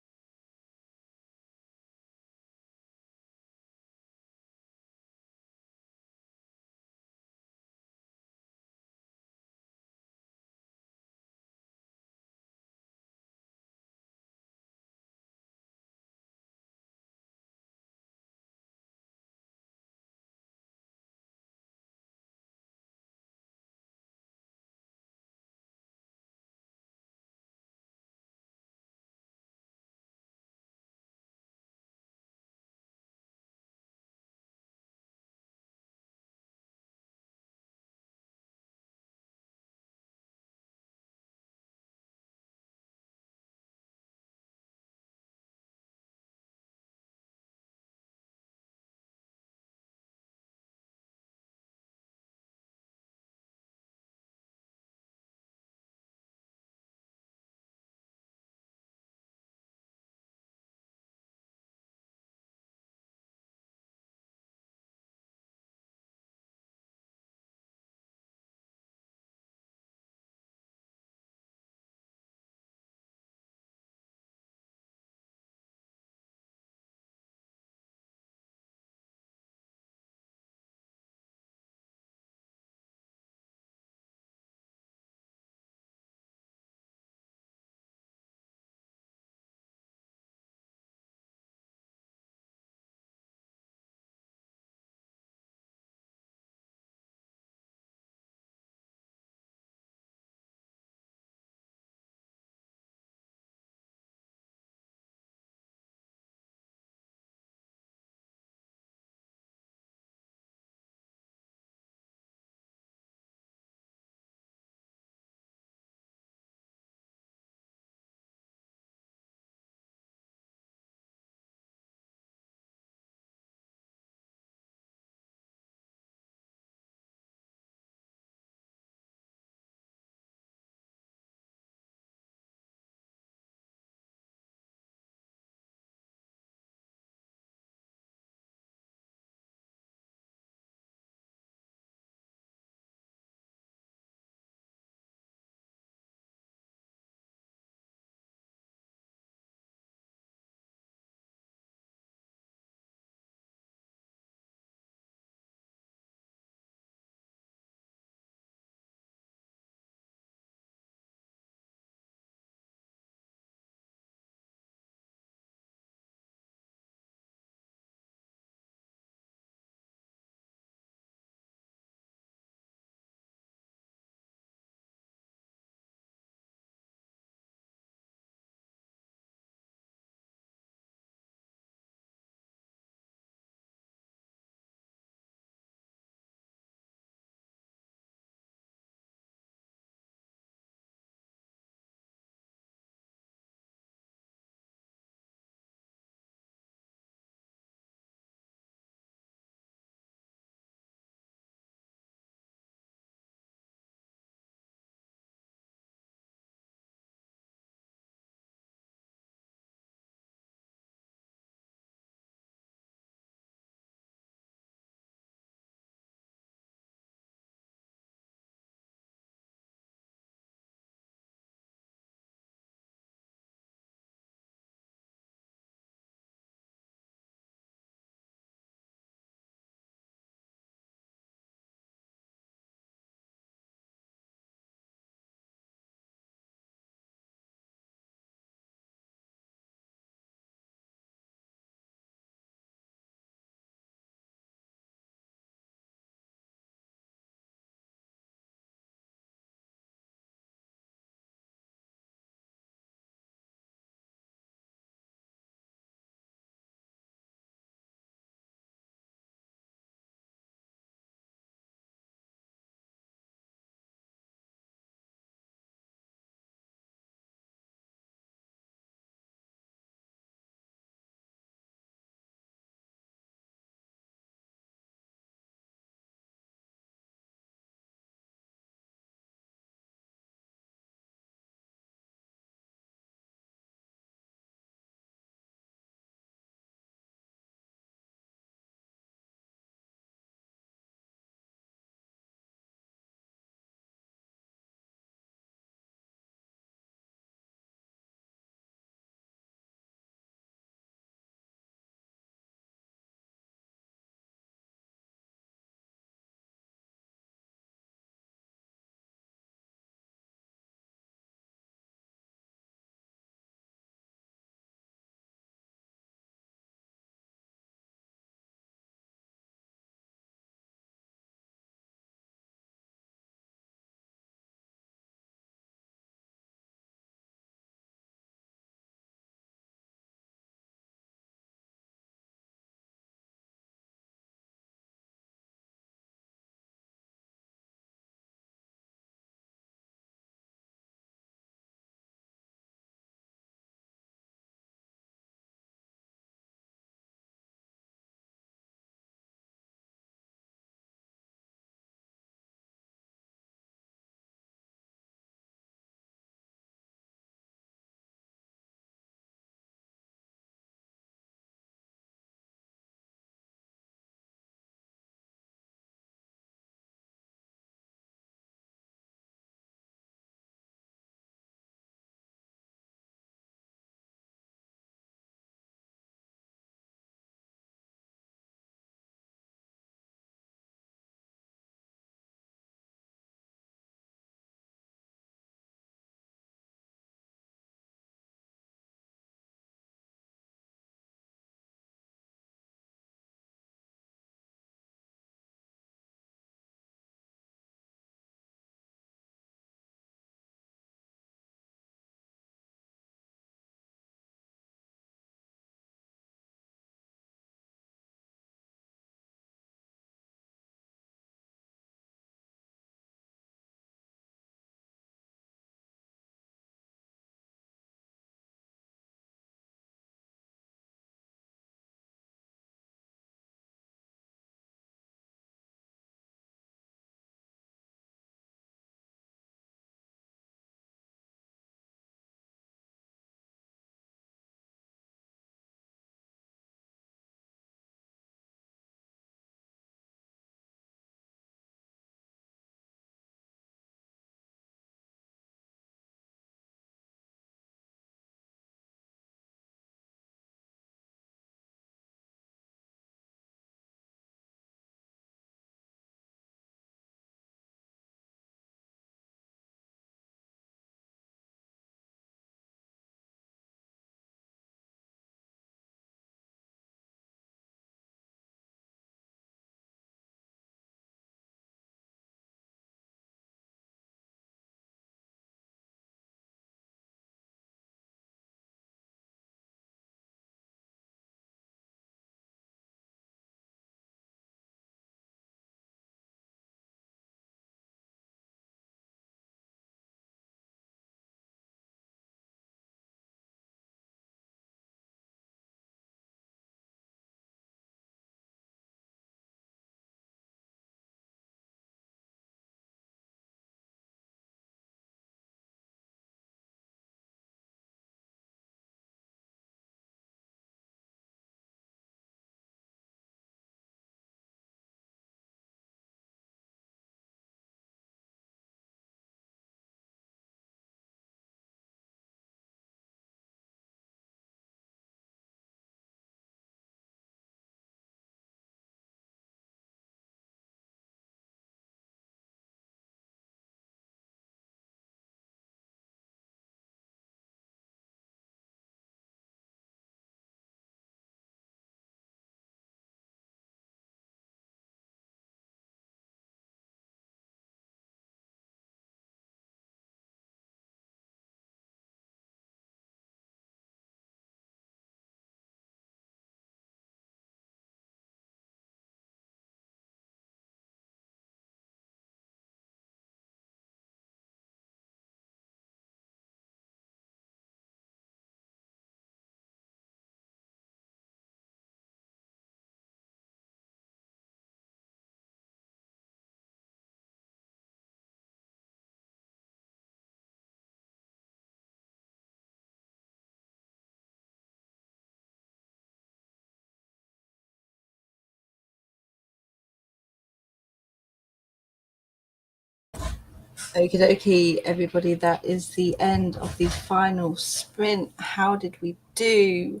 Okie dokie, everybody. That is the end of the final sprint. How did we do?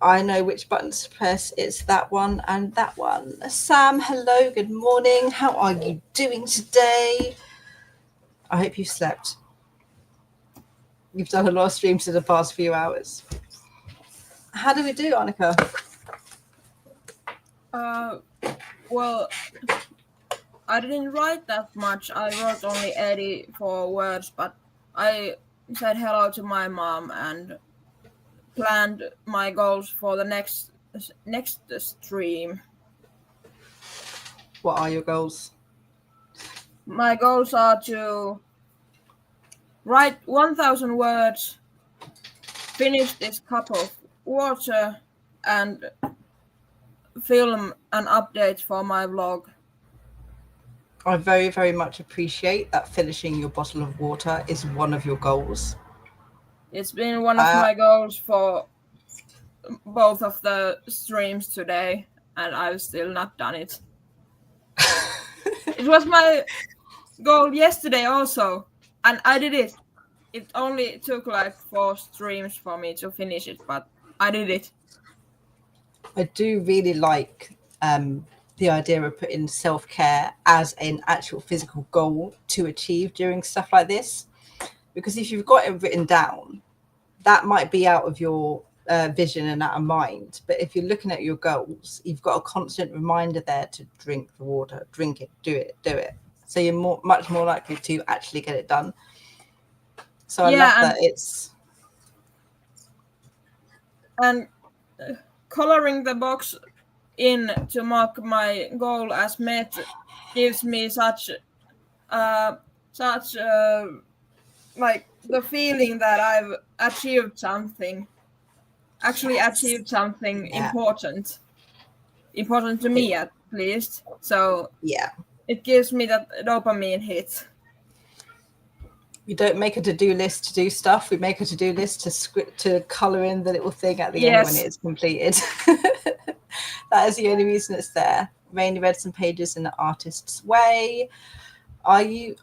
I know which buttons to press. It's that one and that one. Sam, hello, good morning. How are you doing today? I hope you slept. You've done a lot of streams in the past few hours. How did we do, Annika? Well, I didn't write that much. I wrote only 84 words, but I said hello to my mom and planned my goals for the next stream. What are your goals? My goals are to write 1,000 words, finish this cup of water, and film an update for my vlog. I very, very much appreciate that finishing your bottle of water is one of your goals. It's been one of my goals for both of the streams today, and I've still not done it. It was my goal yesterday also, and I did it. It only took like 4 streams for me to finish it, but I did it. I do really like the idea of putting self-care as an actual physical goal to achieve during stuff like this, because if you've got it written down, that might be out of your vision and out of mind, but if you're looking at your goals, you've got a constant reminder there to drink the water, drink it, do it, so you're much more likely to actually get it done. So I love that it's and coloring the box in to mark my goal as met gives me such like the feeling that I've achieved something, important to me at least. So yeah, it gives me that dopamine hit. We don't make a to-do list to do stuff. We make a to-do list to color in the little thing at the end when it is completed. That is the only reason it's there. Rainy read some pages in the artist's way. I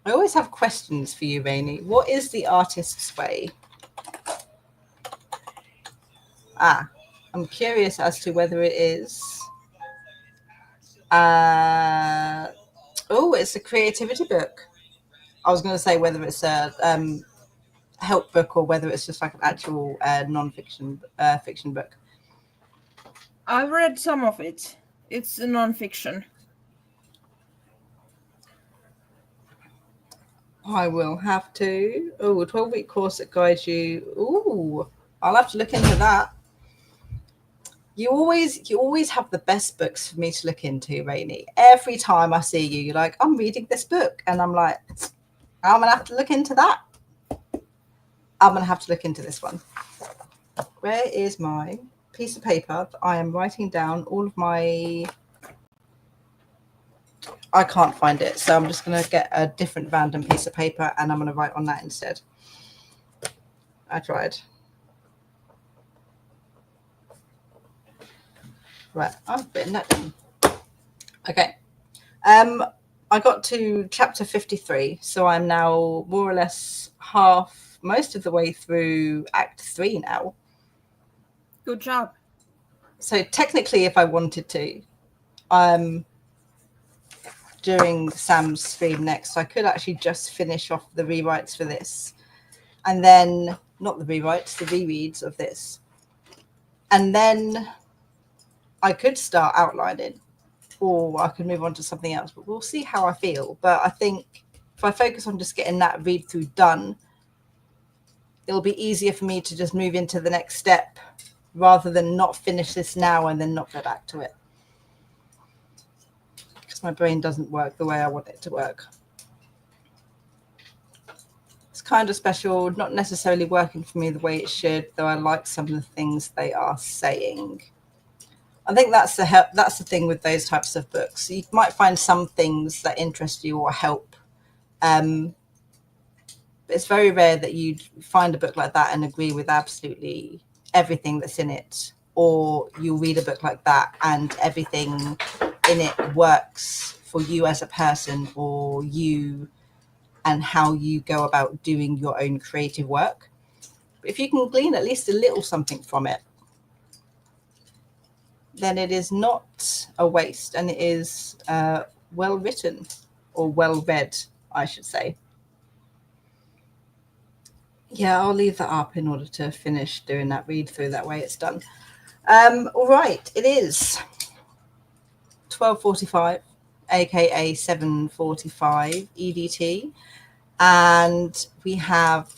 always have questions for you, Rainy. What is the artist's way? I'm curious as to whether it is. It's a creativity book. I was going to say whether it's a help book or whether it's just like an actual non-fiction fiction book. I've read some of it. It's a non-fiction. I will have to. A 12-week course that guides you. I'll have to look into that. You always have the best books for me to look into, Rainy. Every time I see you, you're like, I'm reading this book. And I'm like, I'm going to have to look into that. I'm going to have to look into this one. Where is my piece of paper that I am writing down all of my... I can't find it. So I'm just going to get a different random piece of paper and I'm going to write on that instead. I tried. Right, I've written that down. Okay. I got to chapter 53, so I'm now more or less most of the way through Act 3 now. Good job. So technically, if I wanted to, during Sam's stream next, I could actually just finish off the rewrites for this. And then, not the rewrites, the rereads of this. And then I could start outlining, or I could move on to something else, but we'll see how I feel. But I think if I focus on just getting that read through done, it'll be easier for me to just move into the next step rather than not finish this now and then not go back to it. Because my brain doesn't work the way I want it to work. It's kind of special, not necessarily working for me the way it should, though I like some of the things they are saying. I think that's the thing with those types of books. You might find some things that interest you or help. But it's very rare that you'd find a book like that and agree with absolutely everything that's in it. Or you'll read a book like that and everything in it works for you as a person, or you and how you go about doing your own creative work. If you can glean at least a little something from it, then it is not a waste, and it is well written, or well read, I should say. Yeah, I'll leave that up in order to finish doing that read through. That way it's done. All right, it is 12:45, aka 7:45 EDT, and we have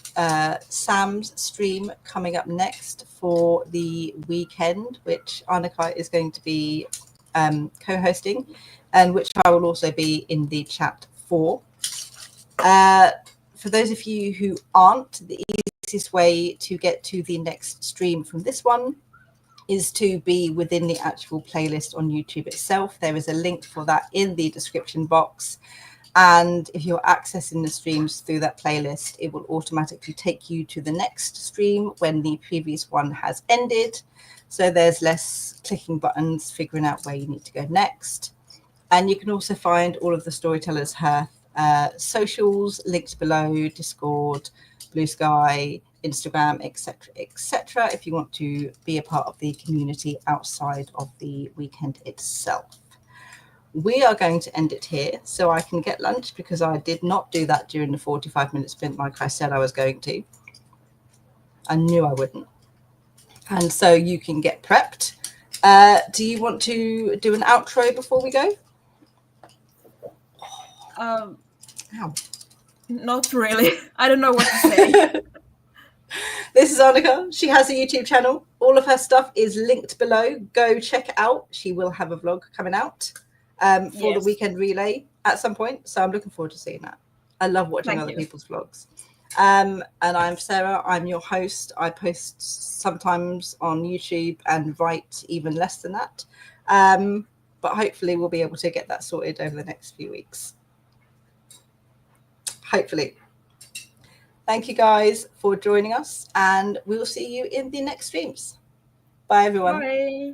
Sam's stream coming up next for the weekend, which Annika is going to be co-hosting, and which I will also be in the chat for. For those of you who aren't, the easiest way to get to the next stream from this one is to be within the actual playlist on YouTube itself. There is a link for that in the description box. And if you're accessing the streams through that playlist, it will automatically take you to the next stream when the previous one has ended. So there's less clicking buttons, figuring out where you need to go next. And you can also find all of the Storytellers Hearth socials linked below: Discord, Blue Sky, Instagram, etc., if you want to be a part of the community outside of the weekend itself. We are going to end it here so I can get lunch, because I did not do that during the 45-minute sprint like I said I was going to. I knew I wouldn't. And so you can get prepped. Do you want to do an outro before we go? Ow. Not really. I don't know what to say. This is Annika. She has a YouTube channel. All of her stuff is linked below. Go check it out. She will have a vlog coming out for the weekend relay at some point. So I'm looking forward to seeing that. I love watching other people's vlogs. And I'm Sarah. I'm your host. I post sometimes on YouTube and write even less than that. But hopefully we'll be able to get that sorted over the next few weeks. Hopefully. Thank you guys for joining us, and we will see you in the next streams. Bye, everyone. Bye.